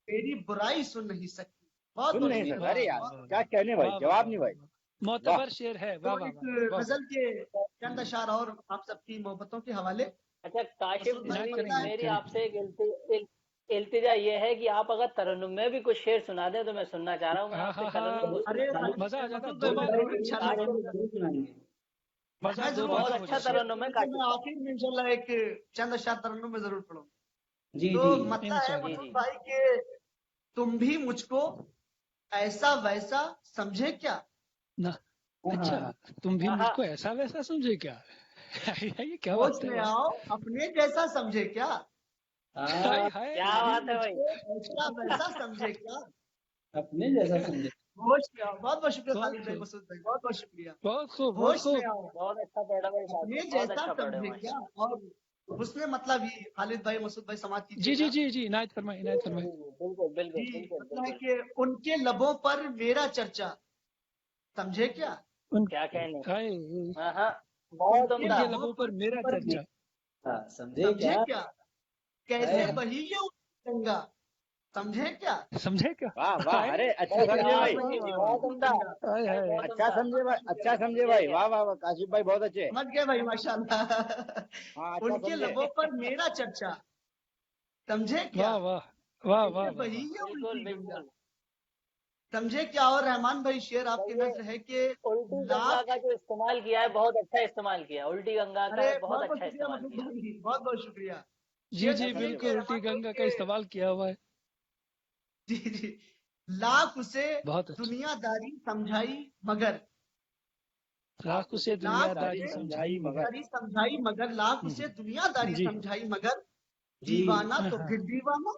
میری برائی سن نہیں سکتی. بہت سن بہت نہیں شکریہ سکتا, واہ ارے بھائی. یار واہ کیا کہنے بھائی, واہ جواب واہ نہیں واہ بھائی. واہ. معتبر شعر ہے, تو واہ واہ ایک واہ واہ. غزل کے چند اشعار اور آپ سب کی محبتوں کے حوالے. اچھا کاشف, مسعود بھائی عنایت کریں پتہ ہے عنایت میری کریں. آپ سے ایک التجا یہ ہے کہ آپ اگر ترنم میں بھی کچھ شعر سنا دیں تو میں سننا چاہ رہا ہوں. میں ہاں آپ سے ہاں ترنم ہاں, ارے مزہ آ جاتا. مسعود دو بھائی بار ضرور انشاءاللہ کاشف, مزہ میں دو ضرور بار بہت ہو اچھا جائے. ترنم ہے میں کاشف کا. آخر میں انشاءاللہ ایک چند اشعار ترنم میں ضرور پڑھوں. جی تو جی مطلب ہے انشاءاللہ. مسعود بھائی کہ تم بھی مجھ کو ایسا ویسا سمجھے کیا, نہ اچھا, تم بھی مجھ کو ایسا ویسا سمجھے کیا. یہ کیا ہوش بات ہے. میں واہ آؤ اپنے جیسا سمجھے کیا, ہائے ہائے. کیا تم بھی بات ہے مجھ بھائی. کو ایسا ویسا سمجھے کیا, اپنے جیسا سمجھے. ہوش میں آؤ. بہت بہت شکریہ بہت خالد بھائی, خوب مسعود بھائی, بہت بہت شکریہ. بہت خوب بہت ہوش میں خوب. آؤ بہت اچھا پڑھا بھائی اپنے کاشف, بہت جیسا اچھا پڑھے سمجھے ماشاء کیا. اور اس نے مطلب ہی خالد بھائی مسعود بھائی سماعت جی کیجیے جی گا. جی جی, عنایت فرمائے عنایت فرمائے. بالکل بالکل جی بالکل مطلب ہے بالکل. کہ ان کے لبوں پر میرا چرچا سمجھے کیا, ان کیا کہنے. ہائے, بہت ان کے ان عمدہ. کے لبوں پر میرا چرچا سمجھے کیا. کیا, کیسے بہی یہ گنگا سمجھے کیا. سمجھے کیا. واہ واہ, ہائے ارے اچھا کیا سمجھے بھائی, بھائی, بہت عمدہ, ہائے ہائے. بہت اچھا عمدہ. سمجھے بھائی, اچھا سمجھے بھائی, واہ واہ واہ, کاشف بھائی بہت اچھے. سمجھ گئے بھائی ماشاء اللہ. ہاں اچھا ان کے سمجھے. لبوں پر میرا چرچا سمجھے کیا, واہ واہ واہ واہ کیسے واہ بہی واہ. یہ بالکل الٹی گنگا بالکل. سمجھے کیا. اور رحمان بھائی شعر آپ کے بھائی نظر ہے کہ الٹی گنگا لاکھ, کا جو استعمال کیا ہے بہت اچھا استعمال کیا. الٹی گنگا ارے کا بہت بہت بہت اچھا شکریہ استعمال مسعود کیا. بھائی, بہت بہت شکریہ. جی شعر جی اچھا سمجھے بالکل, بھائی. الٹی گنگا کا استعمال کیا ہوا ہے. جی جی, لاکھ اسے بہت اچھا. دنیا داری سمجھائی مگر, لاکھ اسے دنیا لاکھ داری اسے سمجھائی مگر. داری سمجھائی مگر, لاکھ اسے دنیا داری جی سمجھائی مگر, جی دیوانہ تو پھر دیوانہ,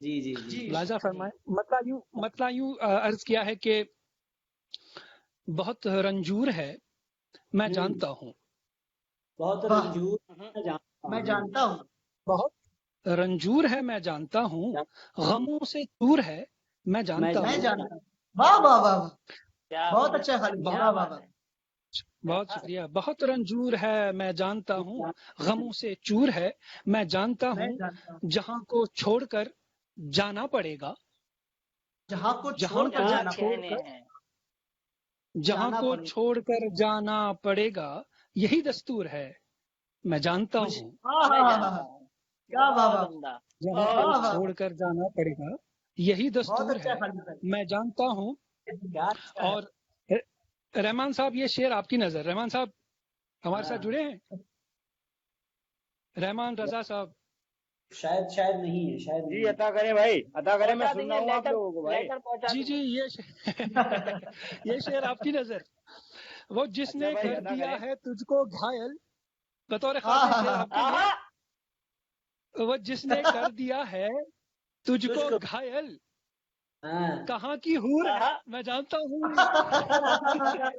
جی جی جی ملاحظہ فرمائیں. مطلع یوں عرض کیا ہے کہ بہت رنجور ہے میں جانتا ہوں. بہت واہ، رنجور میں جانتا ہوں. بہت رنجور ہے میں جانتا ہوں، غموں سے دور ہے میں جانتا میں ہوں. جانتا ہوں. واہ واہ واہ واہ، کیا بہت بات اچھا خالد بھائی، کیا واہ واہ بات واہ. ہے. بہت شکریہ. بہت رنجور ہے میں جانتا ہوں، غموں سے چور ہے میں جانتا میں ہوں، جانتا ہوں جہاں کو چھوڑ کر جانا پڑے گا. جہاں کو جہاں چھوڑ کر کو کیا جانا چھوڑ کہنے کر ہیں. جہاں جانا کو پڑے. چھوڑ کر جانا پڑے گا یہی دستور ہے میں جانتا ہوں. ہاں میں ہاں جانتا ہاں، ہوں. کیا واہ بہت واہ، عمدہ. جہاں کو واہ واہ، چھوڑ کر جانا پڑے گا یہی بہت دستور اچھا ہے خالد بھائی. میں جانتا ہوں. کیا اچھا ہے. اور رحمان صاحب یہ شعر آپ کی نظر، رحمان صاحب ہمارے ہاں، ساتھ جڑے ہیں؟ رحمان رضا صاحب. شاید نہیں ہے، شاید جی نہیں ہے. عطا کریں بھائی، عطا کریں، میں پہنچا سن دیں رہا گے ہوں آپ لوگوں کو بھائی. لیٹر پہنچا جی دیں جی گے. یہ شعر آپ کی نظر. وہ جس اچھا نے بھائی، کر عطا دیا کریں. ہے تجھ کو گھائل، بطور ہاں خاص یہ ہاں شعر ہاں، آپ کے لیے. آہا. وہ جس نے کر دیا ہے تجھ کو گھائل، ہاں کہاں کی حور ہے آہا. میں جانتا ہوں.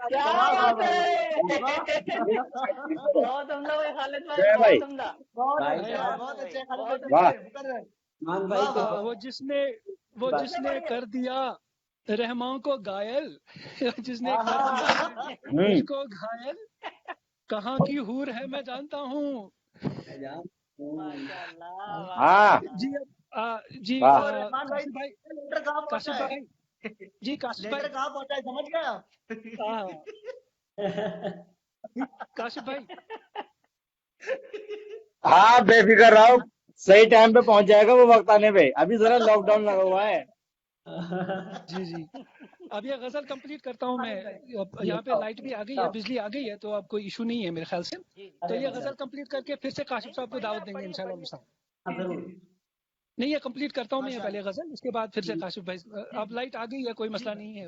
کیا واہ واہ بات واہ ہے. واہ، بہت عمدہ بھائی خالد بھائی، جے بھائی. بہت عمدہ. بہت بھائی اچھا، صاحب، بہت اچھا خالد بہت بھائی. واہ. مقرر. مان بھائی واہ کو واہ، وہ جس نے کر دیا رحمان کو گائل، جس نے کر دیا ہے اس کو گھائل، کہاں کی حور ہے میں جانتا ہوں. میں جان ماشاء اللہ ہاں. ماشاء جی اللہ. جی واہ. تو رحمان بھائی، کاشف بھائی، لیٹر کہاں پہنچا کاشف ہے؟ بھائی، جی کاشف لیٹر بھائی. کہاں پہنچا ہے سمجھ گئے آپ؟ کاشف بھائی، ہاں بے فکر رہو، صحیح ٹائم پہ پہنچ جائے گا وہ وقت آنے پہ. ابھی ذرا لاک ڈاؤن لگا ہوا ہے. جی جی اب یہ غزل کمپلیٹ کرتا ہوں میں. جی اب یہاں پہ لائٹ بھی آ گئی ہے، بجلی آ گئی ہے، تو اب کوئی ایشو نہیں ہے میرے خیال سے. جی تو یہ غزل کمپلیٹ کر کے پھر سے کاشف صاحب کو دعوت دیں گے انشاءاللہ. ضرور. نہیں یہ کمپلیٹ کرتا ہوں میں یہ ماشاء پہلے غزل، اس کے بعد پھر سے کاشف بھائی. اب لائٹ آ گئی ہے، کوئی مسئلہ نہیں ہے.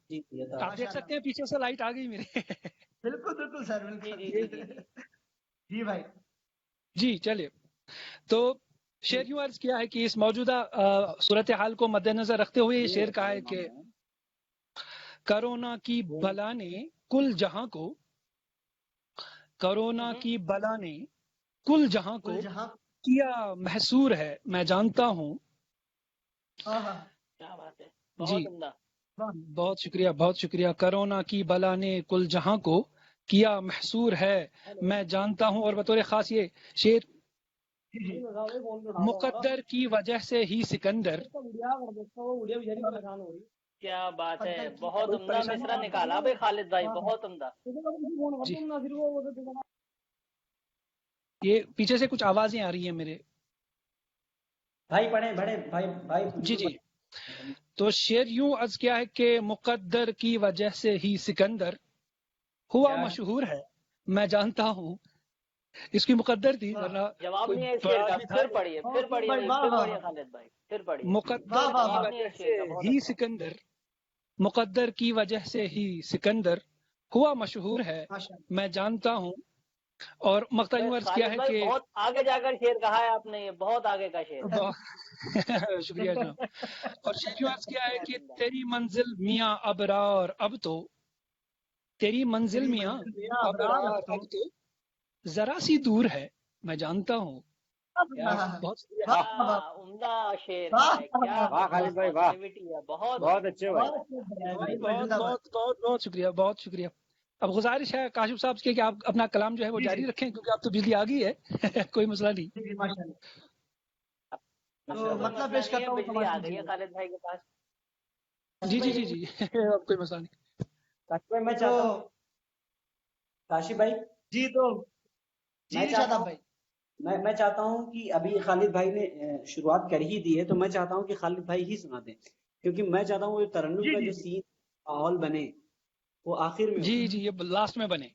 جی یہ تھا. آپ دیکھ سکتے ہیں پیچھے سے لائٹ آ گئی میرے. بالکل بالکل سر، جی بالکل. جی جی جی. جی بھائی. جی چلیے. تو شعر یوں عرض کیا ہے کہ اس موجودہ صورتحال کو مد نظر رکھتے ہوئے یہ شعر کہا ہے کہ کرونا کی بلا نے کل جہاں کو، کرونا کی بلا نے کل جہاں کو جہاں. کیا محصور ہے میں جانتا ہوں. ہاں ہاں، کیا بات ہے. جی بہت عمدہ. بہت شکریہ، بہت شکریہ. کرونا کی بلا نے کل جہاں کو کیا محصور ہے میں جانتا ہوں. اور بطور خاص یہ شعر مقدر کی وجہ سے ہی سکندر. کیا بات ہے. قدر کی بہت کوئی عمدہ پریشانی مصرع نہیں؟ نکالا بھائی خالد بھائی، بہت عمدہ. جی یہ پیچھے سے کچھ آوازیں آ رہی ہیں میرے. بھائی پڑھیں بڑے بھائی. جی جی. تو شعر یوں عرض کیا ہے کہ مقدر کی وجہ سے ہی سکندر ہوا مشہور ہے میں جانتا ہوں. اس کی مقدر تھی، ورنہ جواب کوئی نہیں ہے اس شعر بڑا کا. آدمی تھا. پھر پڑھیے، پھر پڑھیے بھائی، پھر پڑھیے خالد بھائی، پھر پڑھیے. مقدر واہ کی واہ. جواب نہیں ہے وجہ اس شعر سے کا. بہت ہی اچھا. سکندر، مقدر کی وجہ سے ہی سکندر ہوا مشہور ہے ماشاء اللہ. میں جانتا ہوں. اور مقطع یوں عرض کیا خالد ہے بھائی کہ بہت آگے جا کر شعر کہا ہے آپ نے، یہ بہت آگے کا شعر. شکریہ جناب. اور شعر یوں عرض کیا ہے بہت کہ عمدہ. تیری منزل میاں ابرار اب تو، تیری منزل تیری میاں منزل میرا ابرار ابرار اب تو ذرا سی دور ہے میں جانتا ہوں. بہت شکریہ. کیا عمدہ شعر ہے. کیا واہ خالد بھائی، واہ، پازیٹیوٹی ہے. بہت بہت اچھے بھائی. بہت بہت بہت بہت شکریہ، بہت شکریہ. اب گزارش ہے کاشف صاحب سے کہ آپ اپنا کلام جو ہے وہ جاری رکھیں، کیونکہ آپ تو بجلی آ گئی ہے. کوئی مسئلہ نہیں. تو مطلب پیش کرتا ہوں، بجلی آ گئی ہے خالد بھائی کے پاس. جی جی جی جی اب کوئی مسئلہ نہیں. میں چاہتا ہوں کاشف بھائی، جی تو جی شاداب بھائی، میں چاہتا ہوں کہ ابھی خالد بھائی نے شروعات کر ہی دی ہے، تو میں چاہتا ہوں کہ خالد بھائی ہی سنا دیں، کیونکہ میں چاہتا ہوں وہ ترنم کا جو سین ماحول بنے وہ آخر میں ہو. جی جی یہ لاسٹ میں بنے.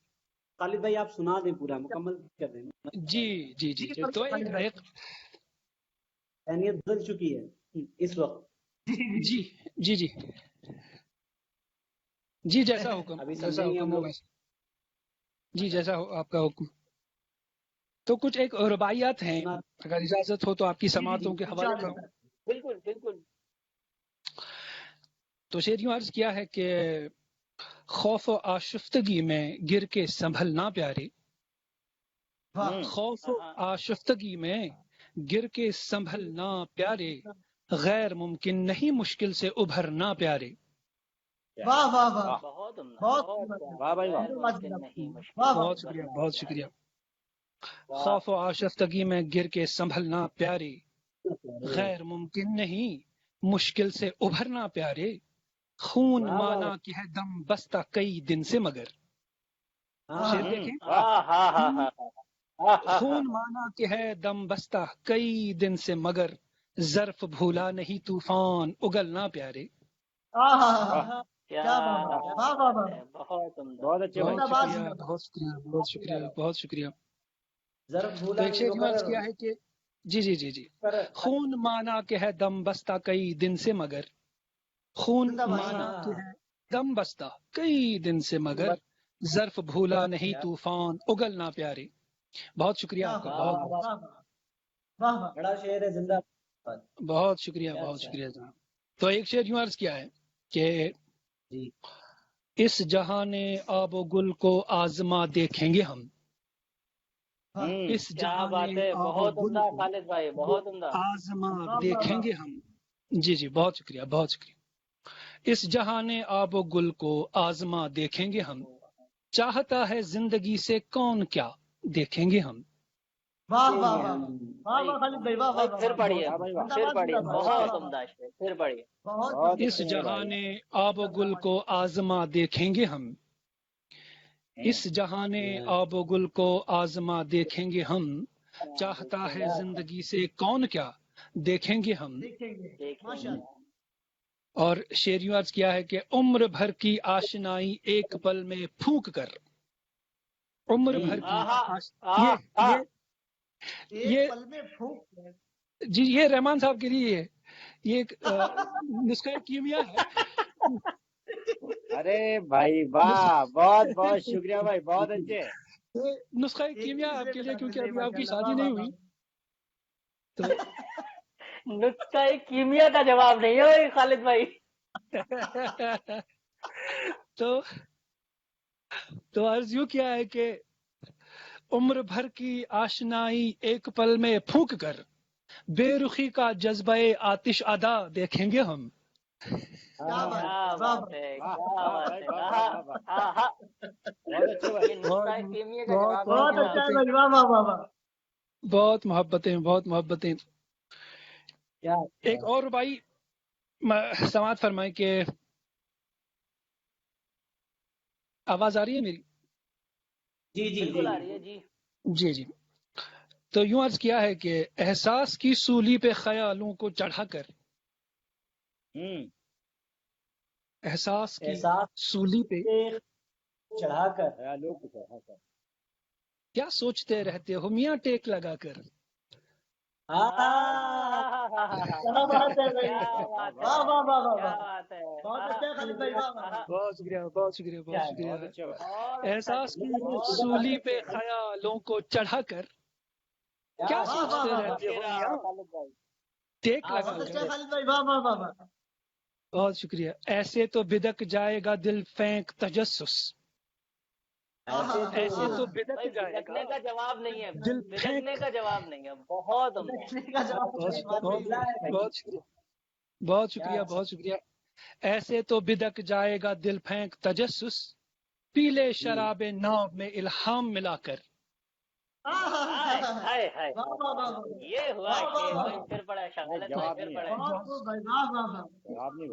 خالد بھائی آپ سنا دیں، پورا مکمل کر دیں. جی جی جی جی. تو ایک اہمیت بدل چکی ہے اس وقت. جی جی جی جی جیسا حکم، ابھی جیسا سمجھیں گے ہم حکم لوگ. ہوگا. جی جیسا آپ کا حکم. تو کچھ ایک رباعیات ہیں، اگر اجازت ہو تو آپ کی سماعتوں کے حوالے کروں. بالکل بالکل. تو شعر یوں عرض کیا ہے کہ خوف و آشفتگی میں گر کے سنبھلنا پیارے، خوف و آشفتگی میں گر کے سنبھلنا پیارے، غیر ممکن نہیں مشکل سے ابھرنا پیارے. واہ واہ واہ، بہت عمدہ، بہت واہ بھائی واہ. غیر ممکن نہیں مشکل. بہت شکریہ، بہت شکریہ. خوف و آشفتگی میں گر کے سنبھلنا پیارے، غیر ممکن نہیں مشکل سے ابھرنا پیارے، خون مانا کہ ہے دم بستہ کئی دن سے مگر. شعر دیکھیں، خون مانا کہ ہے دم بستہ کئی دن سے مگر، ظرف بھولا نہیں طوفان اگلنا پیارے. کیا بات ہے، واہ واہ واہ، بہت عمدہ. بہت اچھے بھائی. بہت شکریہ، بہت شکریہ، بہت شکریہ، بہت شکریہ. تو ایک شعر یوں عرض کیا ہے کہ جی جی جی جی، خون مانا کہ ہے دم بستہ کئی دن سے مگر، خون مانا کہ ہے دم بستہ کئی دن سے مگر، ظرف بھولا نہیں طوفان اگلنا پیارے. بہت شکریہ آپ کا، بہت بڑا شعر ہے، زندہ بہت شکریہ، بہت شکریہ جناب. تو ایک شعر یوں عرض کیا ہے کہ اس جہان آب و گل کو آزما دیکھیں گے ہم، اس جہان آب و گل کو خالد بھائی، بہت عمدہ. آزما دیکھیں گے ہم. جی جی، بہت شکریہ، بہت شکریہ. اس جہان آب و گل کو آزما دیکھیں گے ہم، چاہتا ہے زندگی سے کون کیا دیکھیں گے ہم. واہ واہ واہ واہ واہ خالد بھائی، واہ واہ واہ، پھر پڑھیے، پھر پڑھیے، بہت عمدہ شعر، پھر پڑھیے. اس جہان آب و گل کو آزما دیکھیں گے ہم، اس جہان آب و گل کو آزما دیکھیں گے ہم، چاہتا ہے زندگی سے کون کیا دیکھیں گے ہم. اور شعر یوں عرض کیا ہے کہ عمر بھر کی آشنائی ایک پل میں پھونک کر، عمر بھر کی یہ پل میں پھونک، جی یہ رحمان صاحب کے لیے ہے، یہ ایک نسخہ کیمیا ہے. ارے بھائی واہ، بہت بہت شکریہ بھائی، بہت اچھے. نسخہ کیمیا آپ کے لیے، کیونکہ ابھی آپ کی شادی نہیں ہوئی تو نسخہ کیمیا کا جواب نہیں ہے خالد بھائی. تو عرض یوں کیا ہے کہ عمر بھر کی آشنائی ایک پل میں پھونک کر، بے رخی کا جذبہ آتش ادا دیکھیں گے ہم. بہت محبتیں، بہت محبتیں. ایک اور بھائی سماعت فرمائیں کہ آواز آ رہی ہے میری؟ جی جی بالکل آ رہی ہے جی. جی جی. تو یوں عرض کیا ہے کہ احساس کی سولی پہ خیالوں کو چڑھا کر، احساس کی سولی پہ چڑھا کر کیا سوچتے رہتے ہو میاں ٹیک لگا کر. بہت شکریہ، بہت شکریہ، بہت شکریہ. احساس کی سولی پہ خیالوں کو چڑھا کر کیا سوچتے رہتے ہو میاں ٹیک لگا کر. بہت شکریہ. ایسے تو بدک جائے گا دل فینک تجسس، ایسے تو بدک جائے گا کا جواب نہیں ہے، دل بدکنے کا جواب نہیں ہے. بہت بہت شکریہ، بہت شکریہ، بہت شکریہ. ایسے تو بدک جائے گا دل پھینک تجسس، پیلے شراب ناب میں الہام ملا کر. یہ ہوا پھر پڑا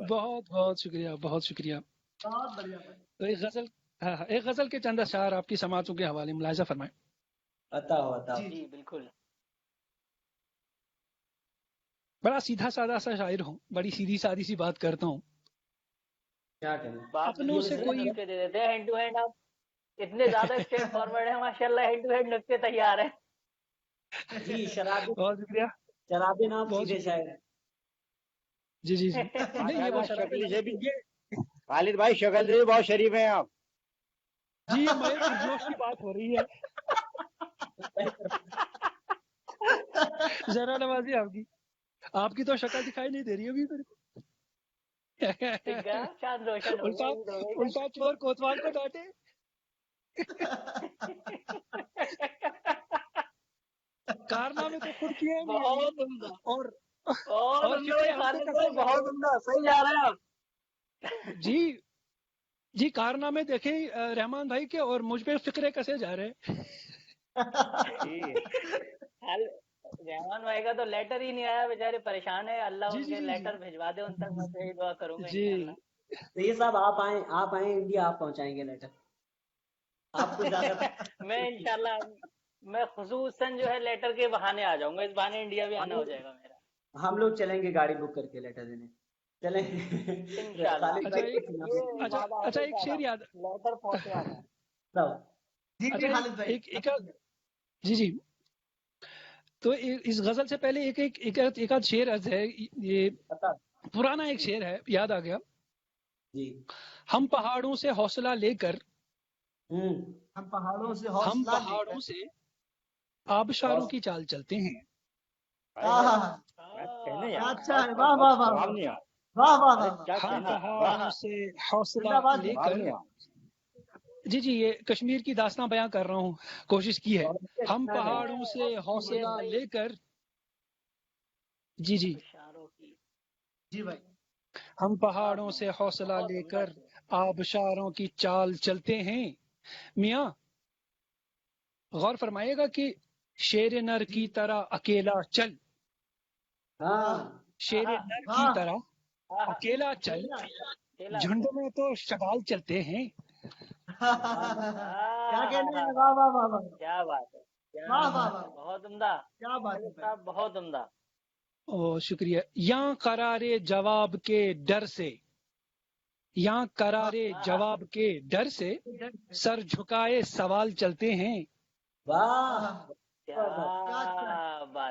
بہت بہت شکریہ، بہت شکریہ. تو ایک غزل، ایک غزل کے چند اشعار آپ کی سماعتوں کے حوالے ملاحظہ فرمائیں. جی بالکل. بڑا سیدھا سادہ سا شاعر ہوں، بڑی سیدھی سادی سی بات کرتا ہوں. اپنوں سے کوئی دے دیتے ہیں ہینڈ ٹو ہینڈ. آپ اتنے زیادہ اسٹریٹ فارورڈ ہیں ماشاءاللہ، ہینڈ ٹو ہینڈ نکتے تیار ہیں. جی شرابی، بہت شکریہ، شرابی نام سیدھے شاعر. جی جی جی. نہیں یہ وہ شکل سے بھی خالد بھائی، شکل سے بھی بہت شریف ہیں آپ. جی یہ میرے پرجوش کی بات ہو رہی ہے. ذرا نوازی آپ کی. آپ کی تو شکل دکھائی نہیں دے رہی ابھی میرے کو. چاند روشن ہو گیا. الٹا چور کوتوال کو ڈانٹے. کارنامے تو خود کیے نہیں. بہت عمدہ. اور بہت عمدہ. صحیح جا رہے ہیں آپ. جی کارنامے دیکھیں رحمان بھائی کے, اور مجھ پہ فکرے کیسے جا رہے ہیں. رحمان بھائی کا تو لیٹر ہی نہیں آیا, بیچارے پریشان ہے. اللہ ان کے لیٹر بھجوا دے ان تک, میں تو یہی دعا کروں گا. جی تو یہ صاحب آپ آئیں انڈیا, آپ پہنچائیں گے لیٹر آپ کو زیادہ. میں انشاءاللہ میں خصوصاً جو ہے لیٹر کے بہانے آ جاؤں گا. اس بہانے انڈیا بھی آنا ہو جائے گا میرا. ہم لوگ چلیں گے گاڑی بک کر کے لیٹر دینے, چلیں اچھا ایک شعر یاد. لیٹر پہنچوانا. جی تو اس غزل سے پہلے ایک آدھ شعر ہے, یہ پرانا ایک شعر ہے, یاد آ گیا. ہم پہاڑوں سے حوصلہ لے کر, ہم پہاڑوں سے آبشاروں کی چال چلتے ہیں. اچھا ہے, واہ واہ واہ واہ واہ واہ. ہم پہاڑوں سے حوصلہ لے کر, جی یہ کشمیر کی داستان بیان کر رہا ہوں, کوشش کی ہے. ہم پہاڑوں سے حوصلہ لے کر, جی بھائی, ہم پہاڑوں سے حوصلہ لے کر آبشاروں کی چال چلتے ہیں. میاں غور فرمائیے گا کہ شیر نر کی طرح اکیلا چل, شیر نر کی طرح اکیلا چل, جھنڈ میں تو شغال چلتے ہیں. کیا کہنے ہیں, واہ واہ واہ واہ, کیا بات ہے, بہت عمدہ, کیا بات ہے, بہت عمدہ. شکریہ. یہاں قرار جواب کے ڈر سے, یہاں قرار جواب کے ڈر سے سر جھکائے سوال چلتے ہیں.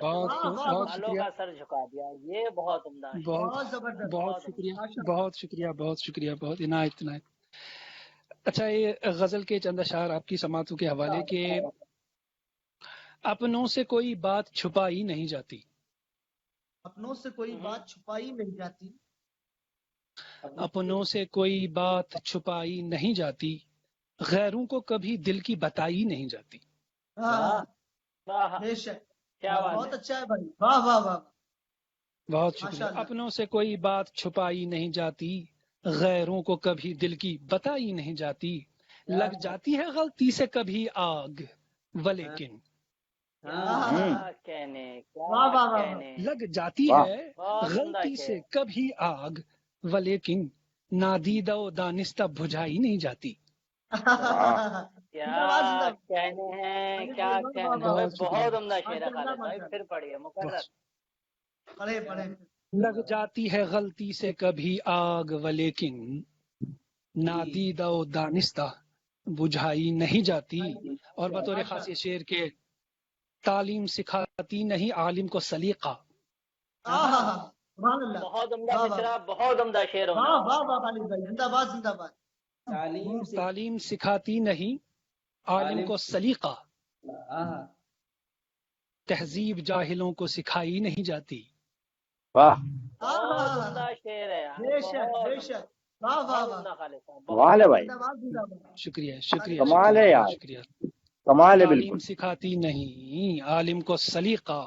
بہت شکریہ, سر جھکا دیا, یہ بہت عمدہ. بہت شکریہ, بہت عنایت. اچھا یہ غزل کے چند اشعار آپ کی سماعتوں کے حوالے کے. اپنوں سے کوئی بات چھپائی نہیں جاتی, اپنوں سے کوئی بات چھپائی نہیں جاتی, اپنوں سے کوئی بات چھپائی نہیں جاتی, غیروں کو کبھی دل کی بتائی نہیں جاتی. بہت اچھا ہے بھائی, واہ واہ واہ, بہت شکریہ. اپنوں سے کوئی بات چھپائی نہیں جاتی, غیروں کو کبھی دل کی بتائی نہیں جاتی. لگ جاتی ہے غلطی سے کبھی آگ, ولیکن لگ جاتی ہے غلطی سے کبھی آگ, ولیکن نادیدہ و دانستہ بجھائی نہیں جاتی. بہت عمدہ شعر ہے خالد بھائی, پھر پڑھیے مقرر. لگ جاتی ہے غلطی سے کبھی آگ, ولیکن نادیدہ و دانستہ بجھائی نہیں جاتی. اور بطور خاص شعر کے, تعلیم سکھاتی نہیں عالم کو سلیقہ. بہت عمدہ مصرع, بہت عمدہ شعر. تعلیم سکھاتی نہیں عالم کو سلیقہ, تہذیب جاہلوں کو سکھائی نہیں جاتی. شکریہ کمال ہے یار, کمال ہے. تعلیم سکھاتی نہیں عالم کو سلیقہ,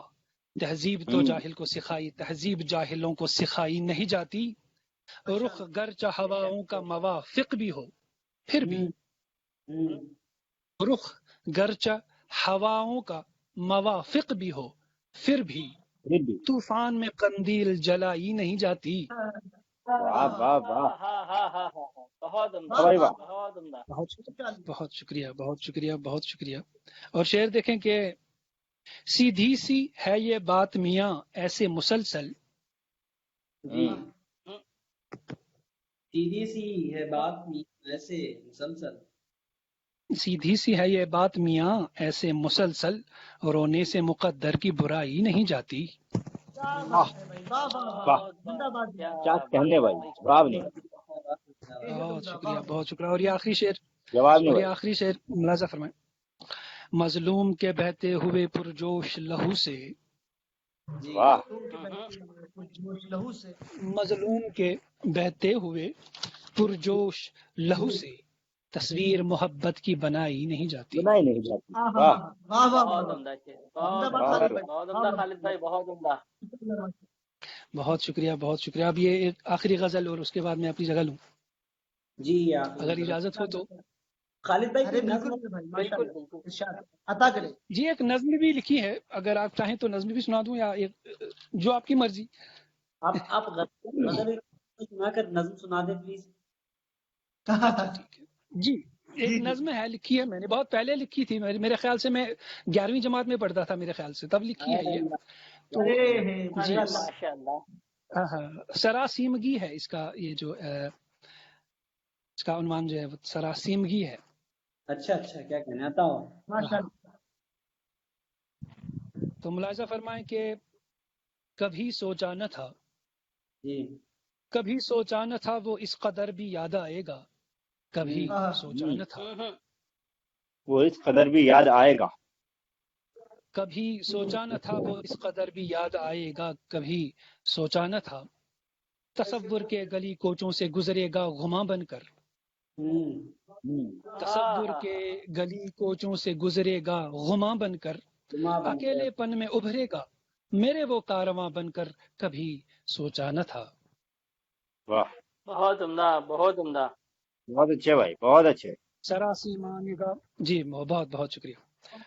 تہذیب تو جاہل کو سکھائی, تہذیب جاہلوں کو سکھائی نہیں جاتی. رخ گرچہ ہواؤں کا موافق بھی ہو پھر بھی, رخ گرچہ ہواؤں کا موافق بھی ہو پھر بھی, طوفان میں قندیل جلائی نہیں جاتی. بہت شکریہ. اور شعر دیکھیں کہ سیدھی سی ہے یہ بات میاں ایسے مسلسل, سیدھی سی ہے بات ایسے مسلسل, سیدھی سی ہے یہ بات میاں ایسے مسلسل, رونے سے مقدر کی برائی نہیں جاتی. کیا کہنے بھائی, جواب نہیں. بہت شکریہ. اور یہ آخری شعر, جواب نہیں. یہ آخری شعر ملاحظہ فرمائیں. مظلوم کے بہتے ہوئے پرجوش لہو سے, جی واہ جوش لہو سے مظلوم کے بہتے ہوئے پرجوش لہو سے تصویر محبت کی بنائی نہیں جاتی. بنائی نہیں جاتی. ہاں واہ واہ واہ بہت واہ عمدہ شعر، عمدہ بہت بات عمدہ، خالد بھائی، بہت عمدہ خالد بھائی، بہت عمدہ. بہت شکریہ بہت شکریہ. اب یہ ایک آخری غزل اور اس کے بعد میں اپنی جگہ لوں جی آخری اگر غزل اجازت ہو تو. خالد بھائی ارے کوئی نظم بالکل بھائی، ماشاء بالکل اللہ، بالکل. ارشاد عطا کرے. جی ایک نظم بھی لکھی ہے، اگر آپ چاہیں تو نظم بھی سنا دوں یا جو آپ کی مرضی. آپ غزل سنا کر نظم سنا دیں پلیز. اچھا ٹھیک ہے جی. ایک نظم ہے لکھی ہے میں نے، بہت پہلے لکھی تھی، میرے خیال سے میں 11ویں جماعت میں پڑھتا تھا میرے خیال سے، تب لکھی ہے یہ. تو جی ارے ماشاء اللہ. سراسیمگی ہے اس کا، یہ جو اس کا عنوان جو ہے وہ سراسیمگی ہے. اچھا اچھا، کیا کہنا آتا ہو. ماشاء اللہ. تو ملاحظہ فرمائیں کہ کبھی سوچا نہ تھا، جی کبھی سوچا نہ تھا وہ اس قدر بھی یاد آئے گا، کبھی سوچا نہ تھا. وہ اس قدر بھی یاد آئے گا. کبھی سوچا نہ تھا وہ اس قدر بھی یاد آئے گا، کبھی سوچا نہ تھا. تصور کے گلی کوچوں سے گزرے گا غماں بن کر، تصور کے گلی کوچوں سے گزرے گا غماں بن کر. اکیلے پن میں ابھرے گا میرے وہ کارواں بن کر، کبھی سوچا نہ تھا. واہ بہت عمدہ، بہت عمدہ. بہت اچھے بھائی، بہت اچھے. سراسیمہ نگاہ جی بہت بہت شکریہ.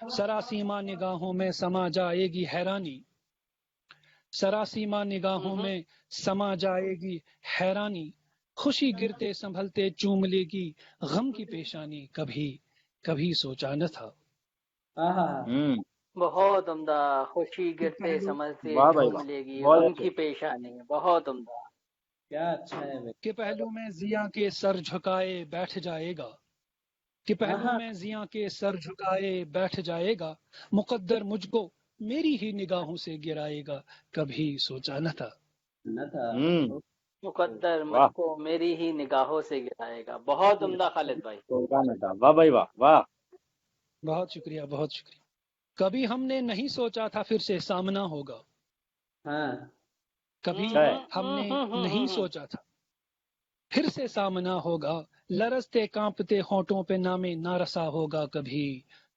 سراسیمہ نگاہوں میں سما جائے گی حیرانی، سراسیمہ نگاہوں میں سما جائے گی حیرانی. خوشی گرتے سنبھلتے چوم لے گی غم کی پیشانی، کبھی کبھی سوچا نہ تھا. بہت عمدہ. خوشی گرتے سمجھتے واہ بھائی چوم واہ، لے گی بہت غم اچھے. کی پیشانی. بہت عمدہ. کیا اچھا ہے بھائی. کہ پہلو میں زیاں کے سر جھکائے بیٹھ جائے گا، کہ پہلو میں زیاں کے سر جھکائے بیٹھ جائے گا. مقدر مجھ کو میری ہی نگاہوں سے گرائے گا، کبھی سوچا نہ تھا. نہ تھا. مقدر واہ مجھ کو میری ہی نگاہوں سے گرائے گا. بہت عمدہ خالد بھائی. واہ بھائی واہ واہ. بہت شکریہ بہت شکریہ. کبھی ہم نے نہیں سوچا تھا پھر سے سامنا ہوگا، ہاں کبھی ہم نے نہیں سوچا تھا پھر سے سامنا ہوگا. لرزتے کانپتے ہونٹوں پہ نام نارسا ہوگا، کبھی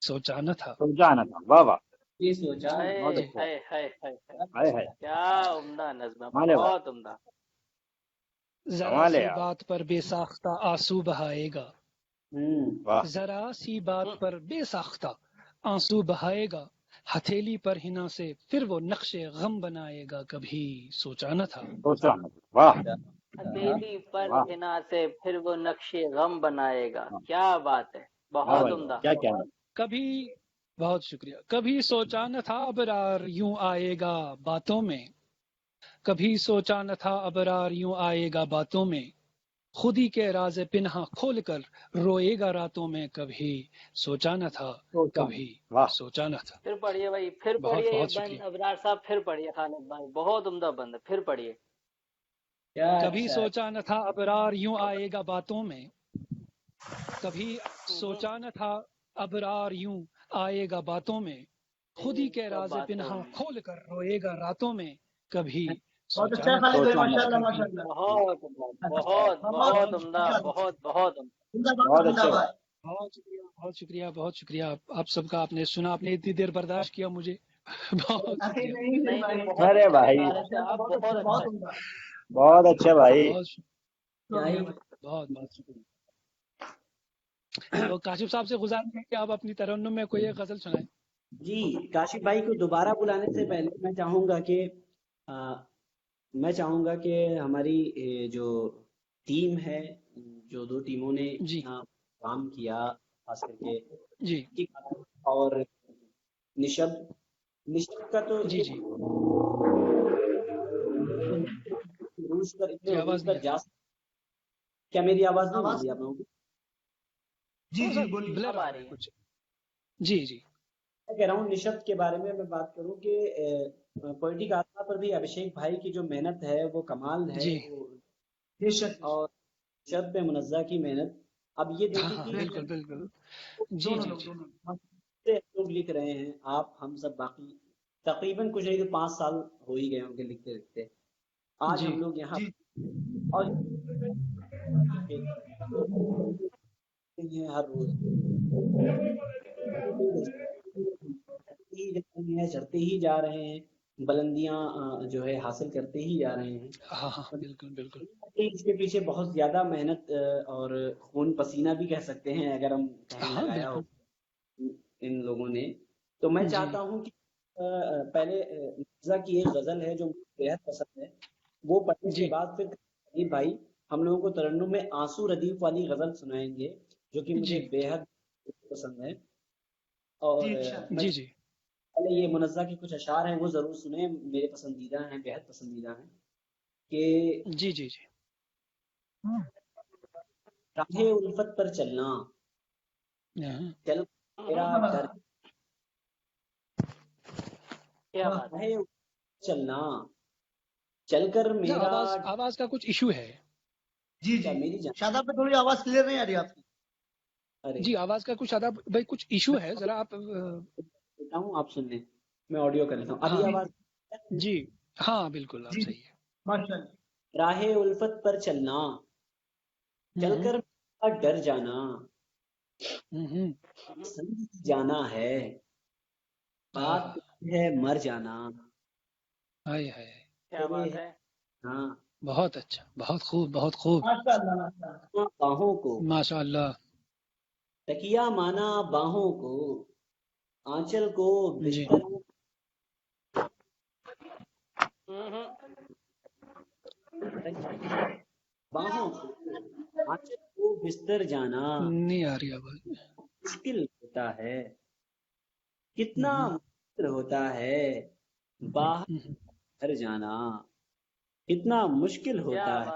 سوچا نہ تھا. سوچا نہ تھا. واہ واہ. یہ سوچا نا. بہت اچھا. ہائے ہائے. کیا عمدہ نظم ہے، کمال ہے بھائی. بہت عمدہ. ذرا کمال ہے سی یار. بات پر بے ساختہ آنسو بہائے گا، واہ ذرا سی بات پر بے ساختہ آنسو بہائے گا. ہتھیلی پر ہنا سے پھر وہ نقش غم بنائے گا، کبھی سوچا نہ تھا. سوچا نہ تھا. واہ ہتھیلی پر واہ. ہنا سے پھر وہ نقش غم بنائے گا. کیا بات ہے، واہ بہت بھائی عمدہ. کیا کہنا. کبھی بہت شکریہ. کبھی سوچا نہ تھا ابرار یوں آئے گا باتوں میں، کبھی سوچا نہ تھا ابرار یوں آئے گا باتوں میں. خودی کے راز پنہا کھول کر روئے گا راتوں میں، کبھی سوچا نہ تھا کبھی واہ سوچا نہ تھا. پھر پڑھیے بھائی، پھر بہت پڑھیے یہ بہت بند شکریہ. ابرار صاحب، پھر پڑھیے خالد بھائی، بہت عمدہ بند ہے. پھر پڑھیے. کیا کبھی اچھا ہے. سوچا نہ تھا ابرار یوں آئے گا باتوں میں، کبھی سوچا نہ تھا ابرار یوں آئے گا باتوں میں. خودی کے راز پنہا کھول کر روئے گا راتوں میں، کبھی بہت سوچا اچھا نہ ہے خالد تھا. بھائی، ماشاء اللہ کبھی ماشاء اللہ. بہت عمدہ، بہت بہت عمدہ، بہت بہت عمدہ. زندہ بہت باد، زندہ اچھے. باد. بہت شکریہ بہت شکریہ بہت شکریہ. آپ سب کا آپ نے سنا، آپ نے اتنی دیر برداشت کیا مجھے. بہت ارے شکریہ. نہیں نہیں بھائی، نہیں، بہت ارے اچھا ہے بھائی خالد صاحب، بہت بہت اچھا، اچھا بہت ہے. عمدہ. بہت اچھے بھائی. بہت بہت بہت شکریہ. تو کاشف صاحب سے گزارش ہے کہ آپ اپنی ترنم میں کوئی ایک غزل سنائیں. جی کاشف بھائی کو دوبارہ بلانے سے پہلے میں چاہوں گا کہ ہماری جو ٹیم ہے، جو دو ٹیموں نے جی یہاں کام کیا، خاص کر جی کے اور نشب کا تو جی جی اتنے جی عروج آواز پر نہیں آ جا رہی. کیا میری آواز نہیں آ رہی آپ لوگوں کو؟ جی تھوڑا جی سا بولیے. بلر اب آ آ رہا ہے رہی ہے. کچھ. جی جی میں کہہ رہا ہوں نشب کے بارے میں بات کروں کہ پوئٹک آتما پر بھی ابھیشیک بھائی کی جو محنت ہے وہ کمال ہے. جی بے شک. اور شب پہ منزہ کی محنت. اب یہ ہاں دیکھیں ہاں کہ بالکل بالکل. جی دونوں جی لوگ جی دونوں. لوگ لکھ رہے ہیں، آپ ہم سب باقی تقریباً کچھ نہیں تو 5 سال ہو ہی گئے ہوں گے لکھتے لکھتے. آج ہم لوگ یہاں اور ہر روز چڑھتے ہی جا رہے ہیں, بلندیاں جو ہے حاصل کرتے ہی جا رہے ہیں. ہاں بالکل بالکل. اس کے پیچھے بہت زیادہ محنت اور خون پسینہ بھی کہہ سکتے ہیں اگر ہم کہیں لگایا ہو ان لوگوں نے. تو میں چاہتا ہوں کہ پہلے مرزا کی ایک غزل ہے جو مجھے بےحد پسند ہے, وہ پڑھنے کے بعد پھر ادیب بھائی ہم لوگوں کو ترنم میں آنسو ردیف والی غزل سنائیں گے جو کہ مجھے بےحد پسند ہے. اور پہلے یہ منزہ کے کچھ اشعار ہیں وہ ضرور سنیں, میرے پسندیدہ ہیں, بےحد پسندیدہ ہیں. کہ راہ الفت پر چلنا, چل میرا ڈر چلنا, چل کر میرا آواز کا کچھ ایشو ہے. جی میری شاداب پہ تھوڑی آواز کلیئر نہیں آ رہی آپ کی. جی آواز کا کچھ شاداب بھائی کچھ ایشو ہے, ذرا آپ آپ سن لیں, میں آڈیو کر لیتا ہوں. ابھی آواز جی ہاں بالکل آپ صحیح ہے. راہ الفت پر چلنا, چل کر ڈر جانا, جانا ہے بات ہے مر جانا. کیا بات ہے. ہاں بہت اچھا, بہت خوب, بہت خوب. باہوں کو ماشاء اللہ, تکیا مانا باہوں کو, آنچل کو بستر باہوں کو, آنچل کو بستر جانا نہیں آ رہی آواز. مشکل ہوتا ہے, کتنا مشکل ہوتا ہے باہر جانا, کتنا مشکل ہوتا ہے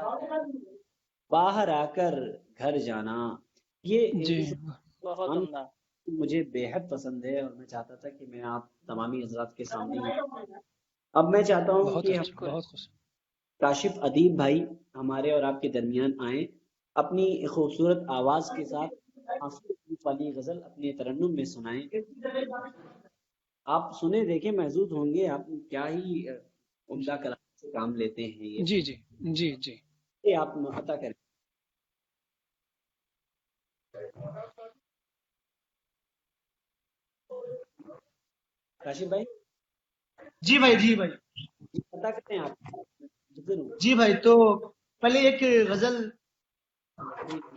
باہر آ کر گھر جانا. یہ بہت عمدہ, مجھے بےحد پسند ہے اور میں چاہتا تھا کہ میں آپ تمامی حضرات کے سامنے. اب میں چاہتا ہوں کہ کاشف ادیب بھائی ہمارے اور آپ کے درمیان آئیں, اپنی خوبصورت آواز کے ساتھ والی غزل اپنے ترنم میں سنائیں. آپ سنیں دیکھیں محظوظ ہوں گے, آپ کیا ہی عمدہ کلام سے کام لیتے ہیں. یہ جی جی جی جی آپ عطا کریں. کاشف بھائی. جی بھائی عطا کریں آپ. جی بھائی, تو پہلے ایک غزل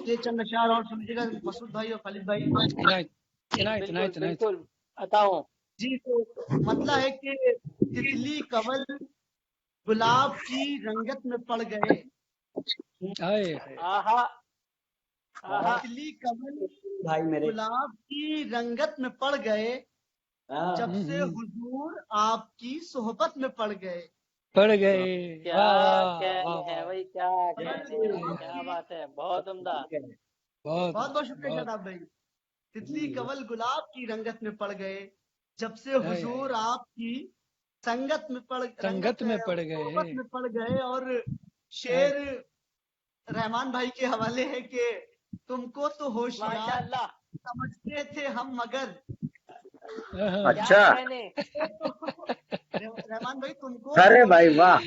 کے چند اشعار اور سمجھے گا مسعود بھائی اور خالد بھائی. بالکل عطا. جی تو مطلب ہے کہ تتلی کنول گلاب کی رنگت میں پڑ گئے. تتلی کنول گلاب کی رنگت میں پڑ گئے, جب سے حضور آپ کی صحبت میں پڑ گئے. کیا بات ہے, بہت عمدہ. بہت بہت شکریہ شاداب بھائی. تتلی کنول گلاب کی رنگت میں پڑ گئے, جب سے حضور آپ کی سنگت میں پڑ گئے. اور شعر رحمان بھائی کے حوالے ہے کہ تم کو تو ہوشیار سمجھتے تھے ہم مگر. اچھا رحمان بھائی تم کو ارے بھائی واہ,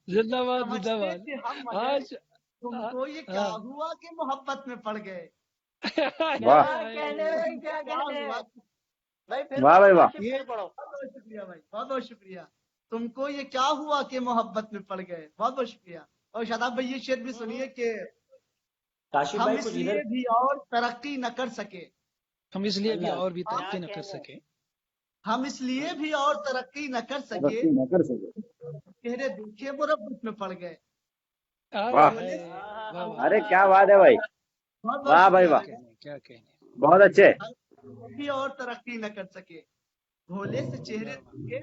سمجھتے تھے ہم مگر, تم کو یہ کیا ہوا کہ محبت میں پڑ گئے. واہ بھائی واہ, بہت شکریہ بھائی, بہت بہت شکریہ. تم کو یہ کیا ہوا کہ محبت میں پڑ گئے, بہت بہت شکریہ. اور شاداب بھائی یہ شعر بھی سنیے کہ ہم اس لیے بھی اور ترقی نہ کر سکے. ہم اس لیے بھی اور بھی ترقی نہ کر سکے. ہم اس لیے بھی اور ترقی نہ کر سکے, چہرے دیکھے مربت میں پڑ گئے. ارے کیا بات ہے بھائی, واہ بھائی واہ, کیا کہنے, بہت اچھے. بھی اور ترقی نہ کر سکے, بھولے سے چہرے دیکھے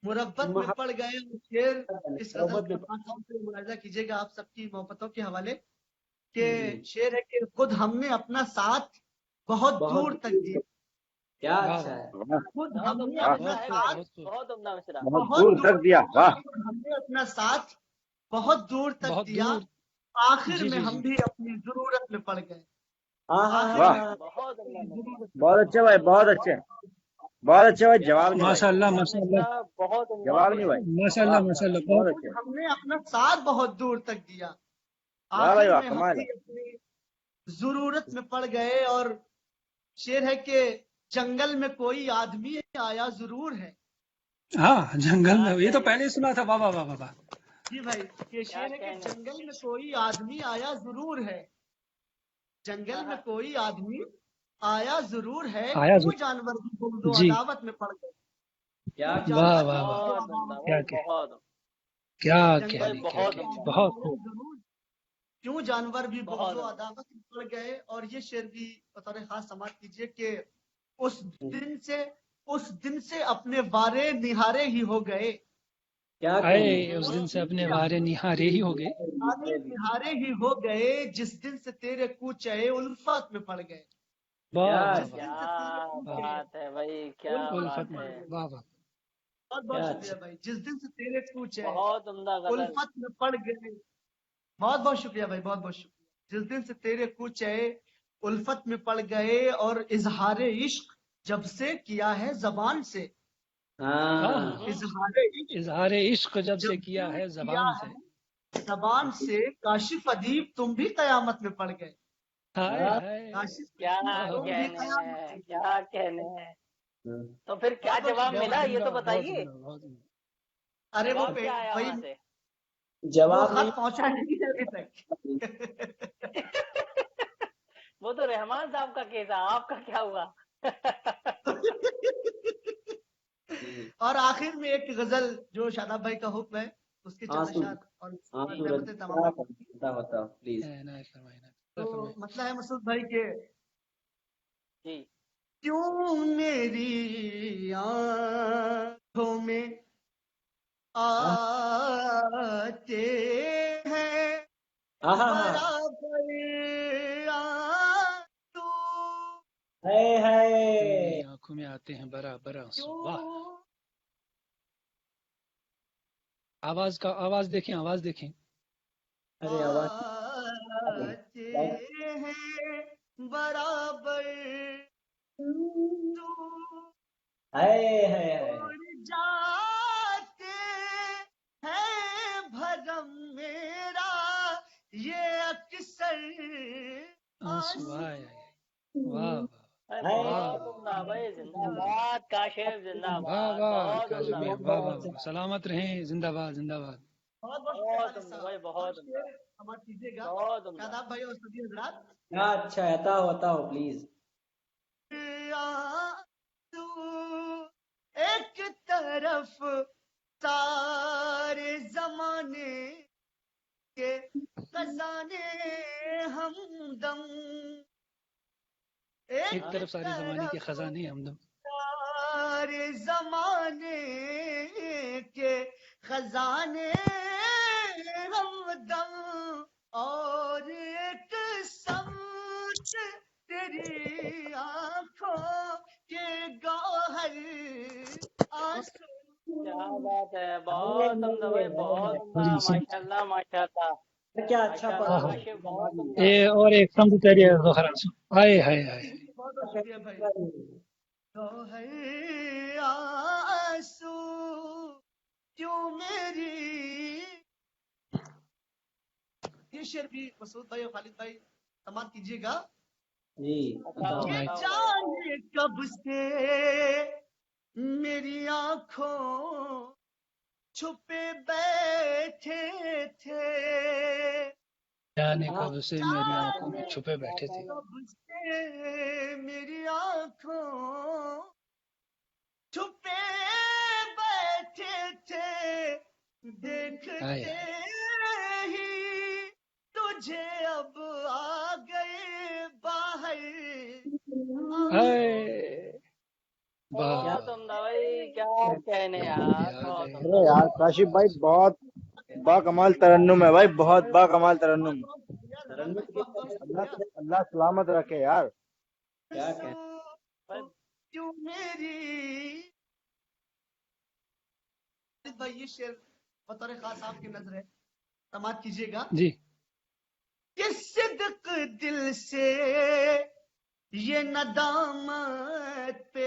مربت میں پڑ گئے. شعر اس غزل کا ملاحظہ کیجیے گا آپ سب کی محبتوں کے حوالے کہ شعر ہے کہ خود ہم نے اپنا ساتھ بہت دور تک دیا. کیا اچھا ہے, خود ہم نے اپنا ساتھ بہت عمدہ مشرا, بہت دور تک دیا. واہ, ہم نے اپنا ساتھ بہت دور تک دیا, آخر میں ہم بھی اپنی ضرورت میں پڑ گئے. بہت اچھے بھائی, بہت اچھے. بہت اچھا بھائی، جواب نہیں ماشاء بھائی، اللہ ماشاء اللہ بہت جواب نہیں بھائی، ماشاء اللہ ماشاء اللہ بہت اچھا، ہم نے اپنا ساتھ بہت دور تک دیا، واہ بھائی آخر واہ، میں ہم کمال بھی ہے. اپنی ضرورت میں پڑ گئے. اور شعر ہے کہ جنگل میں کوئی آدمی آیا ضرور ہے. ہاں جنگل میں، یہ تو پہلے ہی سنا تھا. واہ واہ واہ واہ. جی بھائی، یہ کیا شعر ہے کہ کہنے. جنگل میں کوئی آدمی آیا ضرور ہے، جنگل میں کوئی آدمی آیا ضرور ہے، آیا کیوں جانور بھی بغض و جی عداوت میں پڑ گئے. کیا کیوں واہ جانور واہ بھی واہ. بغض و بہت عمدہ عداوت کیا بھائی، کہ بہت کیا جنگل کہنے میں کیا بہت کہ کوئی عمدہ. بہت آدمی خوب. آیا ضرور، کیوں جانور بھی بغض بہت و عمدہ. عداوت میں پڑ گئے. اور یہ شعر بھی بطور خاص سماعت کیجیے کہ اس دن سے اپنے وارے نہارے ہی ہو گئے. کیا آئے کہنے. اس دن سے اپنے وارے نہارے ہی ہو گئے. وارے نہارے ہی ہو گئے، جس دن سے تیرے کوچے الفت میں پڑ گئے. واہ واہ جس واہ. دن کیا سے تیرے کوچے بات ہے بھائی، کیا الفت الفت میں بات پڑ ہے. گئے. واہ واہ. بہت کیا بہت اچھا. شکریہ بھائی. جس دن سے تیرے کوچے بہت عمدہ غزل. الفت میں پڑ گئے. بہت بہت شکریہ بھائی، بہت بہت شکریہ. جس دن سے تیرے کوچے الفت میں پڑ گئے، اور اظہار عشق جب سے کیا ہے زبان سے. ہاں اظہار عشق جب سے کیا ہے زبان سے. زبان سے کاشف ادیب تم بھی قیامت میں پڑ گئے. ہائے ہائے. کاشف کیا ادیب تم بھی کہنے قیامت ہیں، میں. کیا کہنے ہیں. ہاں. تو پھر کیا بہت بہت جواب شکریہ ملا بھائی. یہ تو بہت بتائیے. عمدہ، بہت عمدہ. ارے وہ جواب کیا آیا بھائی وہاں سے. وہ جواب خط نہیں. پہنچا نہیں ہے ابھی تک. وہ تو رحمان صاحب کا کیس ہے، آپ کا کیا ہوا. اور آخر میں ایک غزل جو شاداب بھائی کا حکم ہے، اس کے ہاں چند سورج، اشعار اور ہاں سورج رحمتیں تمام. ہوتا پلیز. عنایت فرمائیں، عنایت تو فرمائیں. مسئلہ ہے مسعود بھائی کہ جی. کیوں میری آنکھوں میں آتے ہیں برابر آنسو. میری آنکھوں میں آتے ہیں برابر آنسو. واہ. آواز دیکھیں، آواز دیکھیں. ارے آواز آتے ہیں برابر اور جاتے ہیں بھرم میرا یہ اکثر آنسو. آئے واہ بہت عمدہ بھائی، زندہ باد کاشف، زندہ واہ باد. واہ. بہت کاظم عمدہ. بھائی واہ واہ. سلامت رہیں، زندہ باد زندہ باد. بہت بہت بہت عمدہ بھائی، بہت عمدہ. سماعت کیجیے گا. بہت عمدہ. شاداب بھائی اور سبھی حضرات. کیا اچھا ہوتا ہو پلیز. آنسو ایک طرف سارے زمانے کے خزانے ہمدم، ایک طرف سارے زمانے کے خزانے ہمدم. سارے زمانے کے خزانے ہمدم، اور ایک سمت تیری آنکھوں کے گوہر آنسو. کیا بات ہے، بہت عمدہ بھائی، بہت عمدہ. ماشاء اللہ ماشاء اللہ کیا ماشاء اچھا اللہ. پڑھا. کاشف بہت عمدہ. اے اور ایک سمجھ تیری ذخر آنسو. ہائے ہائے ہائے. بہت بہت شکریہ بھائی. گوہر آنسو کیوں میری. یہ شعر بھی مسعود بھائی اور خالد بھائی سماعت کیجیے گا. جی یہ جانے کب سے میری آنکھوں چھپے بیٹھے تھے، جانے کب سے میری آنکھوں میں چھپے بیٹھے تھے. کب سے میری آنکھوں چھپے بیٹھے تھے، دیکھتے ہی تجھے اب آ گئے باہر. بہت عمدہ بھائی، کیا کہنے یار. بہت عمدہ. ارے یار کاشف بھائی بہت با کمال ترنم ہے بھائی، بہت با کمال ترنم. اللہ سلامت رکھے یار. کیا کہ کیوں میری. بھائی یہ شعر بطور خاص آپ کی نظر ہے، سماعت کیجیے گا. جی. کس صدق دل سے یہ ندامت پہ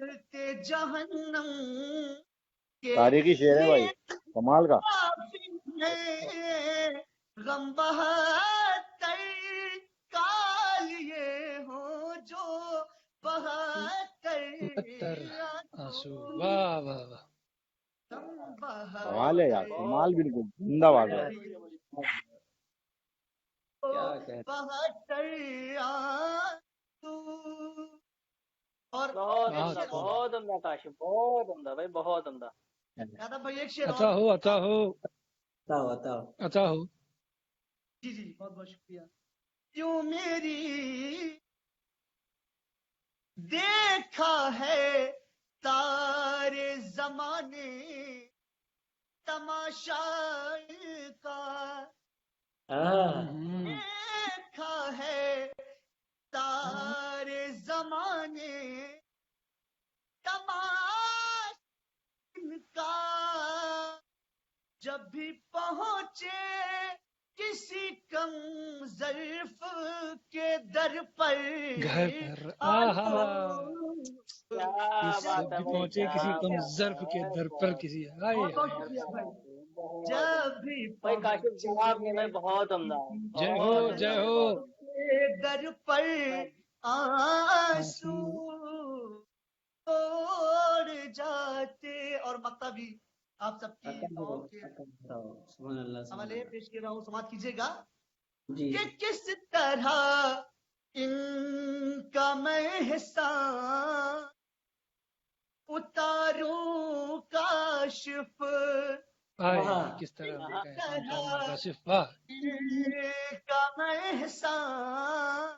کرتے جہنم کے تاریخی شعر ہے بھائی، کمال کا. غم بہتر کا لیے ہو جو بہتر آنسو. واہ واہ واہ. کمال ہے یار، کمال، بالکل زندہ باد ہے. اور بہت عمدہ، بہت عمدہ کاشف، بہت عمدہ بھائی، بہت عمدہ. یادو بھائی ایک شعر عطا ہو عطا ہو عطا ہو. جی جی بہت بہت شکریہ. کیوں میری دیکھا ہے تارے زمانے تماشا کا، دیکھا ہے تارے زمانے تماشا کا، جب بھی پہنچے کسی کم ظرف کے در پر گھر پر جب بھی پہنچے کسی کم ظرف کے در پر کسی. جب بھی بھائی کاشف جواب نہیں بھائی، بہت عمدہ. جے ہو جے ہو. در پر آنسو توڑ جاتے. اور مکتب بھی آپ سب کی دعاؤں کے حوالے پیش کر رہا ہوں، سماعت کیجیے گا کہ کس طرح ان کا میں احسان اتاروں کاشف، کس طرح کاشف. واہ. ان کا میں احسان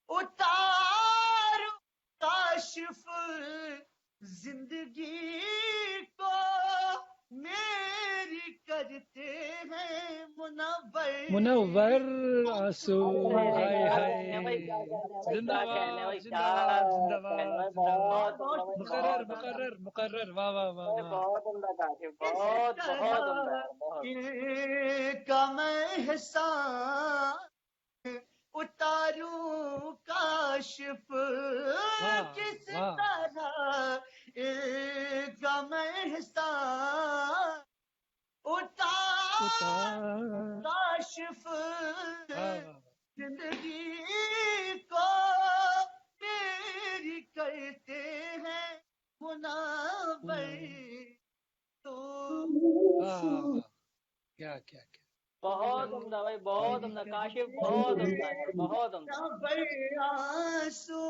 اتاروں کاشف، زندگی کو میری کرتے ہیں منور آنسو. ہائے ہائے. زندہ باد زندہ باد زندہ باد. مقرر مقرر مقرر. واہ واہ واہ واہ. بہت عمدہ کاشف، بہت بہت عمدہ. کا میں احسان اتاروں کاشف، کس طرح کا میں احسان اتاروں کاشف، زندگی کو میری کرتے ہیں منور. کیا کیا کیا. بہت عمدہ بھائی، بہت عمدہ کاشف، بہت عمدہ ہے، بہت عمدہ. آنسو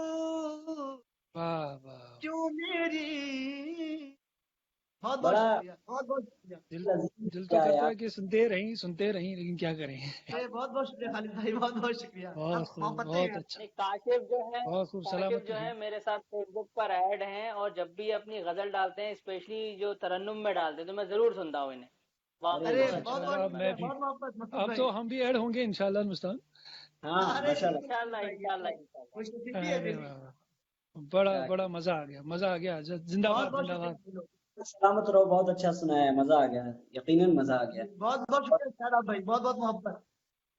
واہ واہ. کیوں میری. بہت بہت شکریہ، بہت بہت شکریہ. دل تو کرتا ہے کہ سنتے رہیں لیکن کیا کریں. بہت بہت شکریہ خالد بھائی، بہت بہت شکریہ. بہت اچھا. کاشف جو ہے بہت خوب. کاشف جو ہے میرے ساتھ فیس بک پر ایڈ ہیں، اور جب بھی اپنی غزل ڈالتے ہیں، اسپیشلی جو ترنم میں ڈالتے ہیں، تو میں ضرور سنتا ہوں انہیں. اب تو ہم بھی ایڈ ہوں گے انشاءاللہ مستقبل. بڑا مزہ آ گیا، مزہ آ گیا. زندہ باد زندہ باد. سلامت رہو. بہت اچھا سنا ہے، مزہ آ گیا، یقیناً مزہ آ گیا. بہت بہت شکریہ بھائی، بہت بہت محبت.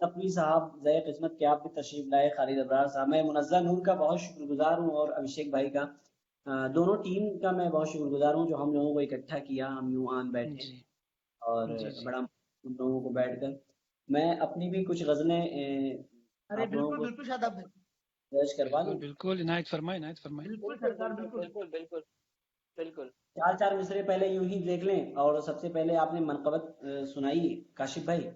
تقوی صاحب ذائع قسمت کہ آپ بھی تشریف لائے. خالد ابرار صاحب، میں منزہ نور کا بہت شکر گزار ہوں، اور ابھیشیک بھائی کا، دونوں ٹیم کا میں بہت شکر گزار ہوں جو ہم لوگوں کو اکٹھا کیا. ہم یوں آن بیٹھے اور بڑا ان لوگوں کو بیٹھ کر میں اپنی بھی کچھ غزلیں آپ لوگوں کو بالکل شاداب بھائی، درج کروا دوں. بالکل عنایت فرمائیں، عنایت فرمائیں. بالکل سرکار، بالکل بالکل بالکل. چار مصرے پہلے یوں ہی دیکھ لیں. اور سب سے پہلے آپ نے منقبت سنائی کاشف بھائی،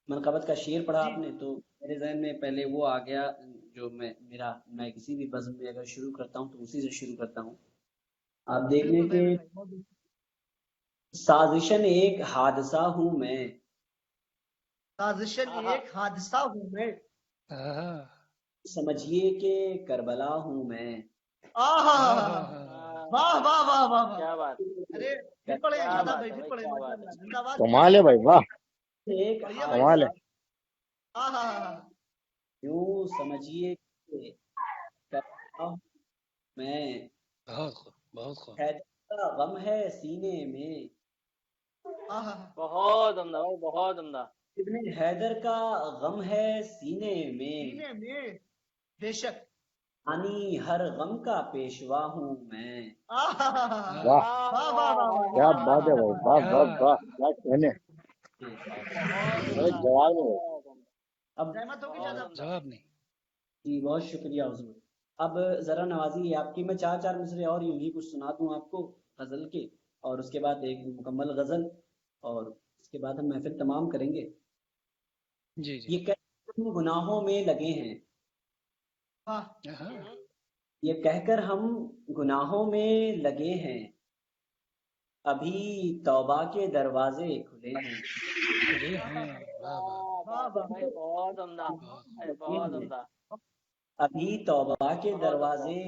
منقبت کا شعر پڑھا آپ نے، تو میرے ذہن میں پہلے وہ آ گیا جو میں کسی بھی بزم میں اگر شروع کرتا ہوں تو اسی سے شروع کرتا ہوں. آپ دیکھ لیں کہ سازشن ایک حادثہ ہوں میں، سازشن ایک حادثہ ہوں میں، سمجھیے کہ کربلا ہوں میں. واہ واہ واہ واہ، کیا بات. ارے پھر پڑھیں شاداب بھائی، پھر پڑھیں. کمال ہے بھائی، واہ ایک کمال ہے. یوں سمجھیے کہ کربلا ہوں میں، بہت خوب. کا غم ہے سینے میں. بہت عمدہ بھائی، بہت عمدہ. ابن حیدر کا غم ہے سینے میں، بے شک. یعنی ہر غم کا پیشوا ہوں میں. واہ واہ واہ واہ واہ کیا بات ہے بھائی، واہ واہ واہ، کیا کہنے. جواب نہیں. اب رحمت ہوگی شاداب صاحب. جواب نہیں. جی بہت شکریہ حضور. اب ذرا نوازی آپ کی، میں چار مصرے اور یوں ہی کچھ سنا دوں آپ کو غزل کے، اور اس کے بعد ایک مکمل غزل، اور اس کے بعد ہم محفل تمام کریں گے. جی جی. یہ کہہ کر ہم گناہوں میں لگے ہیں، یہ کہہ کر ہم گناہوں میں لگے ہیں، ابھی توبہ کے دروازے کھلے ہیں. بہت عمدہ، بہت عمدہ. ابھی توبہ کے دروازے.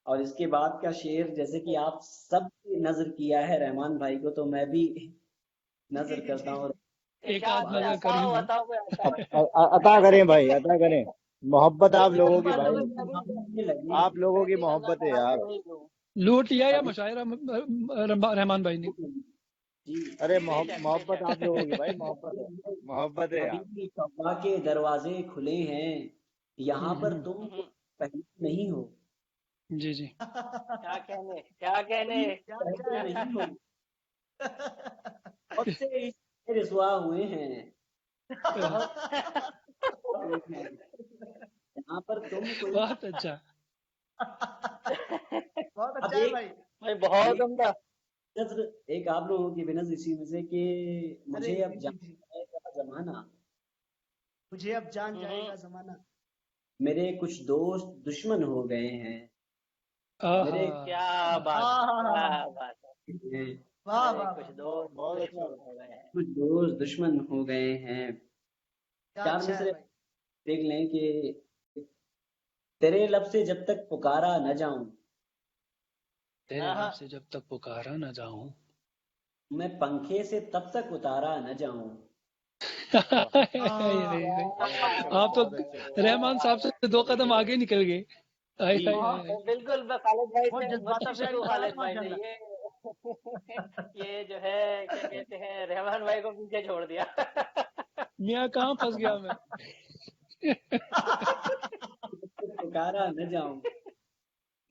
اور اس کے بعد کا شعر جیسے کہ آپ سب نے نظر کیا ہے رحمان بھائی کو، تو میں بھی نظر کرتا ہوں. ایک آدھ نظر کر ہی لوں. عطا کریں بھائی، عطا کریں. محبت آپ لوگوں کی بھائی، آپ لوگوں کی محبت ہے یار. لوٹ لیا یا مشاعرہ رحمان بھائی نے؟ ارے محبت آپ لوگوں کی بھائی، محبت ہے، محبت ہے یار. ابھی توبہ کے دروازے کھلے ہیں، یہاں پر تم پہلے نہیں ہو. جی جی. کیا کہنے، کیا کہنے. پہلے نہیں ہو، بہت سے رسوا ہوئے ہیں، یہاں پر تم کوئی. بہت اچھا. بہت اچھا ہے بھائی. بہت عمدہ. نظر ایک آپ لوگوں کی بنظر اسی میں سے کہ مجھے اب جان جائے گا زمانہ، مجھے اب جان جائے گا زمانہ، میرے کچھ دوست دشمن ہو گئے ہیں. میرے کیا بات، کیا بات ہے. واہ واہ کچھ دوست ہو گئے ہیں. کچھ دوست دشمن ہو گئے ہیں. کیا چار اچھا ہے مصرے بھائی. دیکھ لیں کہ تیرے لب سے جب تک پکارا نہ جاؤں، تیرے لب سے جب تک پکارا نہ جاؤں، میں پنکھے سے تب تک اتارا نہ جاؤں. آپ تو رحمان صاحب سے 2 قدم آگے نکل گئے. بالکل. میں خالد بھائی بہت سے جذباتی متفق شاعری ہوں. بتا رہے خالد ہیں بھائی ماشاء نے اللہ. یہ جو ہے کیا کہتے ہیں، رحمان بھائی کو پیچھے چھوڑ دیا. میاں کہاں پھنس گیا میں. پکارا نہ جاؤں،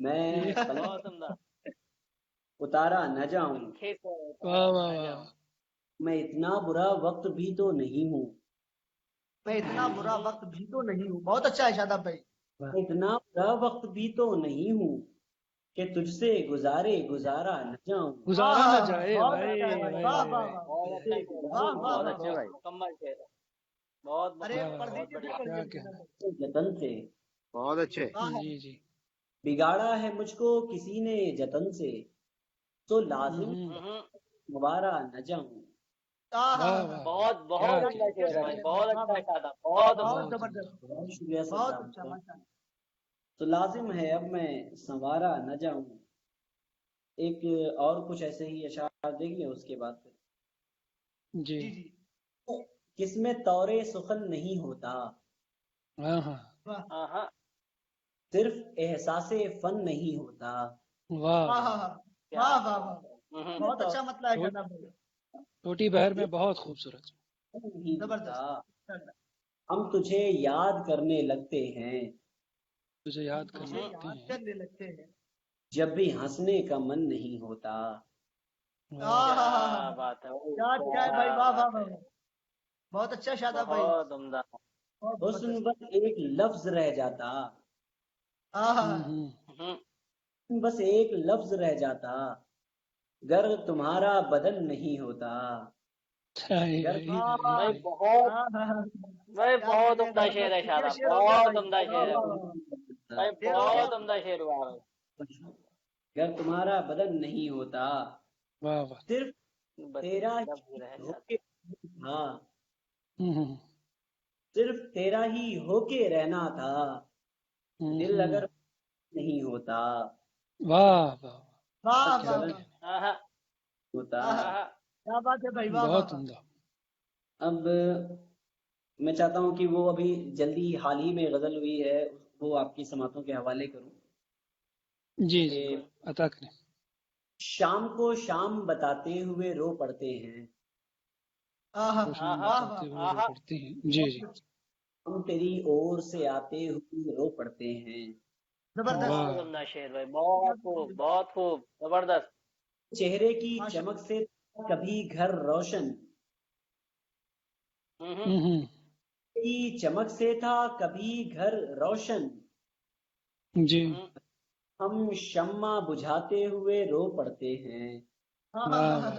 میں بہت عمدہ. اتارا نہ جاؤں، واہ واہ واہ. میں اتنا برا وقت بھی تو نہیں ہوں. میں اتنا برا وقت بھی تو نہیں ہوں. بہت اچھا ہے شاداب بھائی. میں اتنا برا وقت بھی تو نہیں ہوں کہ تجھ سے گزارا نہ جاؤں. گزارا نہ جائے. بہت اچھا ہے بھائی. واہ واہ واہ. بہت اچھا، واہ واہ بہت واہ. اچھا، مکمل شعر ہے. بہت ارے بہت پڑھ بہت دیجیے بڑھیا. بالکل جلدی. جتن سے بہت اچھے. جی جی. بگاڑا ہے مجھ کو کسی نے جتن سے، تو لازم دوبارہ نہ جاؤں. بہت بہت عمدہ شعر ہے بھائی. بہت اچھا شاداب، بہت بہت عمدہ. زبردست. بہت شکریہ بہت سردار اچھا صاحب. ماشاء اللہ. تو لازم ہے اب میں سنوارا نہ جاؤں. ایک اور کچھ ایسے ہی اشعار دیکھ لیں اس کے بعد پھر. جی جی. کس میں طورِ سخن نہیں ہوتا، ہاں ہاں. ہاں. صرف احساس فن نہیں ہوتا. واہ واہ واہ. واہ واہ واہ. بہت اچھا مطلب ہے شاداب بھائی. چھوٹی بہر میں بہت خوبصورت. نہیں ہوتا. زبردست. ہم تجھے یاد کرنے لگتے ہیں، تجھے یاد کرنے مجھے لگتے یاد ہیں کرنے لگتے ہیں. جب بھی ہنسنے کا من نہیں ہوتا. کیا بات ہے. کیا ہے بھائی. واہ واہ واہ. بہت اچھا شاداب بھائی. بہت عمدہ. حسن بس ایک لفظ رہ جاتا، بس ایک لفظ رہ جاتا، گر تمہارا بدن نہیں ہوتا. بھائی بہت عمدہ شعر ہے شاداب. بہت عمدہ شعر ہے بھائی. بہت عمدہ شعر ہوا ہے. گر تمہارا بدن نہیں ہوتا، واہ واہ. صرف تیرا ہاں، صرف تیرا ہی ہو کے رہنا تھا، دل اگر نہیں ہوتا. واہ واہ. ہوتا. کیا بات ہے بھائی. واہ بہت واہ. عمدہ. اب میں چاہتا ہوں کہ وہ ابھی جلدی حال ہی میں غزل ہوئی ہے وہ آپ کی سماعتوں کے حوالے کروں. جی جی عطا کریں. شام کو شام بتاتے ہوئے رو پڑتے ہیں. پڑھتے ہیں. جی جی. ہم تیری اور سے آتے ہوئے رو پڑتے ہیں. زبردست بہت عمدہ شعر بھائی، بہت خوب بہت خوب، زبردست. چہرے کی چمک سے کبھی گھر روشن، کی چمک سے تھا کبھی گھر روشن، جی ہم شمع بجھاتے ہوئے رو پڑتے ہیں. بہت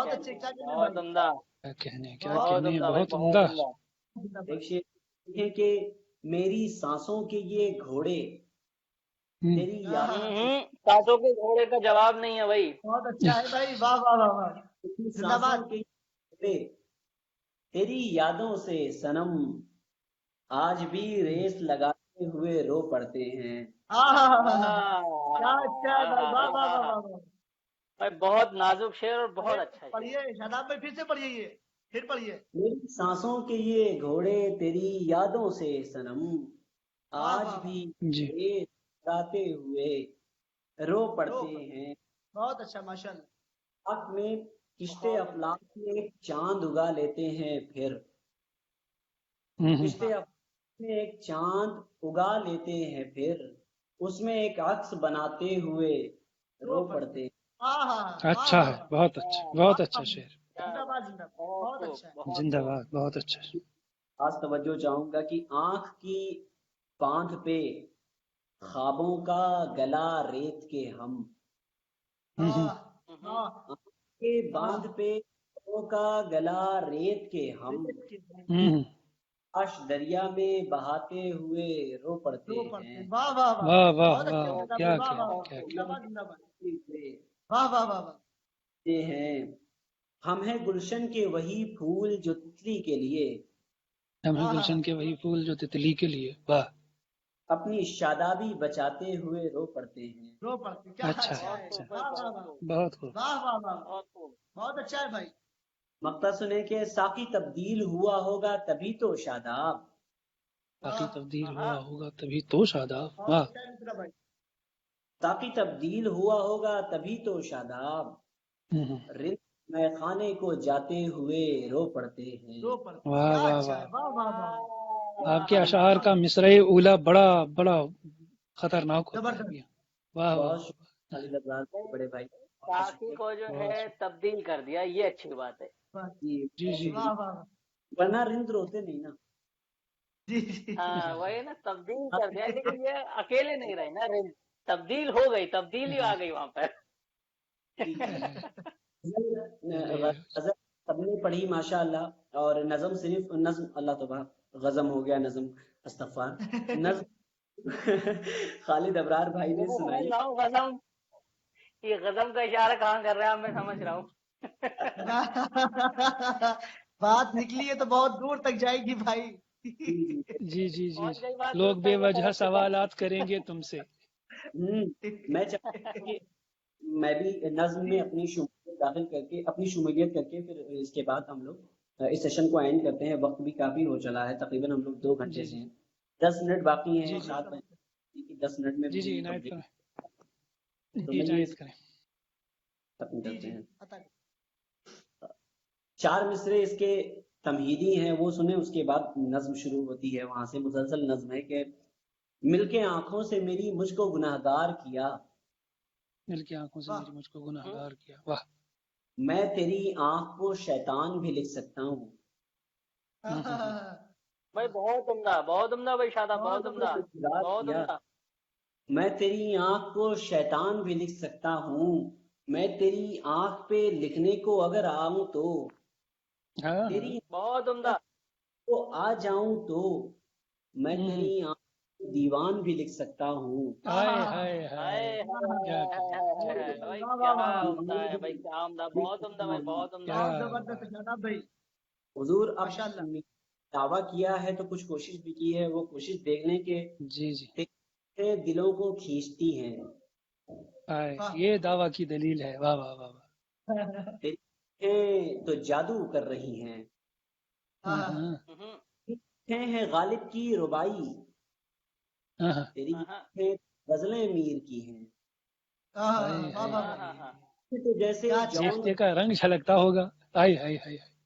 اچھے، بہت عمدہ، کیا کہنے کیا بہت کہنے، عمدہ بھائی، بہت بہت عمدہ. عمدہ. ایک شعر ہے کہ میری سانسوں کے یہ گھوڑے تیری یاد سانسوں کے گھوڑے کا جواب نہیں ہے بھائی. بہت اچھا ہے بھائی، واہ واہ واہ واہ. زندہ باد. سانسوں کے گھوڑے تیری یادوں سے صنم آج بھی ریس لگاتے ہوئے رو پڑتے ہیں. کیا اچھا ہے بھائی، واہ واہ واہ واہ. بھائی بہت نازک شعر اور بہت اچھا شعر. پڑھیے شاداب بھائی، پھر سے پڑھیے، یہ پھر پڑھیے. میری سانسوں کے یہ گھوڑے تیری یادوں سے صنم آج بھی جی ریس لگاتے ہوئے رو پڑتے ہیں. بہت اچھا، ماشاء اللہ. آنکھ میں کشتے افلاک میں ایک چاند اگا لیتے ہیں، پھر کشتے افلاک میں ایک چاند اگا لیتے ہیں، پھر اس میں ایک عکس بناتے ہوئے رو پڑتے ہیں. اچھا ہے، بہت اچھا، بہت اچھا شعر. زندہ باد، زندہ باد. بہت اچھا ہے. زندہ باد، بہت اچھا. خاص توجہ چاہوں گا کہ آنکھ کی باندھ پہ خوابوں کا گلا ریت کے ہم، کے باندھ پہ خوابوں کا گلا ریت کے ہم آش دریا میں بہاتے ہوئے رو پڑتے ہیں. واہ واہ واہ واہ بہت اچھا. واہ، کیا کیا کیا. واہ واہ واہ. ہیں ہم ہیں گلشن کے وہی پھول جو تتلی کے لیے، ہم ہیں گلشن کے وہی پھول جو تتلی کے لیے. واہ، اپنی شادابی بچاتے ہوئے رو پڑتے ہیں. رو پڑتے. کیا اچھا اچھا ہے. واہ واہ واہ. بہت خوب. واہ واہ واہ. بہت اچھا ہے بھائی. مقطع سنے کہ ساقی تبدیل ہوا ہوگا تبھی تو شاداب، باقی تبدیل ہوا ہوگا تبھی تو شاداب. واہ، ساقی تبدیل ہوا ہوگا تبھی تو شاداب، رند میں خانے کو جاتے ہوئے رو پڑتے ہیں. واہ واہ واہ. آپ کے اشعار کا مصرع اولا بڑا بڑا خطرناک ہوتا ہے. واہ واہ. بہت شکریہ خالد ابرار بڑے بھائی. ساقی کو جو ہے تبدیل کر دیا، یہ اچھی بات ہے. جی جی، ورنہ رند روتے نہیں نا. ہاں وہی نا، تبدیل کر دیا، لیکن یہ اکیلے نہیں رہے نا، تبدیل ہو گئی، تبدیلی آ گئی وہاں پر. غزل سب نے پڑھی ماشاء اللہ، اور نظم صرف نظم، اللہ تبارک، غزم ہو گیا نظم، استغفار، نظم خالد ابرار بھائی نے سنائی. غزم، یہ غزم کا اشارہ کہاں کر رہا ہے میں سمجھ رہا ہوں. بات نکلی ہے تو بہت دور تک جائے گی بھائی. جی جی جی، لوگ بے وجہ سوالات کریں گے تم سے. میں چاہتا ہوں کہ میں بھی نظم میں اپنی شمولیت داخل کر کے، اپنی شمولیت کر کے، پھر اس کے بعد ہم لوگ اس سیشن کو اینڈ کرتے ہیں. وقت بھی کافی ہو چلا ہے، تقریباً ہم لوگ 2 گھنٹے سے ہیں. 10 منٹ باقی ہیں. 7 بجے 10 منٹ میں جی جی، عنایت کریں. تو جی میں عنایت کریں. ختم کرتے ہیں. 4 مصرے اس کے تمہیدی ہیں، وہ سنیں. اس کے بعد نظم شروع ہوتی ہے، وہاں سے مسلسل نظم ہے کہ مل کے آنکھوں سے میری مجھ کو گناہگار کیا، مل کے آنکھوں سے میری مجھ کو گناہگار کیا. واہ، میں تیری آنکھ کو شیطان بھی لکھ سکتا ہوں. بھائی بہت عمدہ، بہت عمدہ بھائی شاداب، بہت عمدہ، بہت عمدہ. میں تیری آنکھ کو شیطان بھی لکھ سکتا ہوں، میں تیری آنکھ پہ لکھنے کو اگر آؤں تو، تیری بہت عمدہ کو آ جاؤں تو، میں تیری آنکھ کو دیوان بھی لکھ سکتا ہوں. بہت عمدہ بھائی، بہت عمدہ. حضور اب دعویٰ کیا ہے تو کچھ کوشش بھی کی ہے، وہ کوشش دیکھنے کے جی جی، دلوں کو کھینچتی ہیں. یہ دعویٰ کی دلیل ہے. واہ واہ واہ واہ. تو جادو کر رہی ہیں، ہیں غالب کی ربائی، تیری غزلیں میر کی ہیں. تو جیسے جیفتے کا رنگ چھلکتا ہوگا. ہائے ہائے ہائے.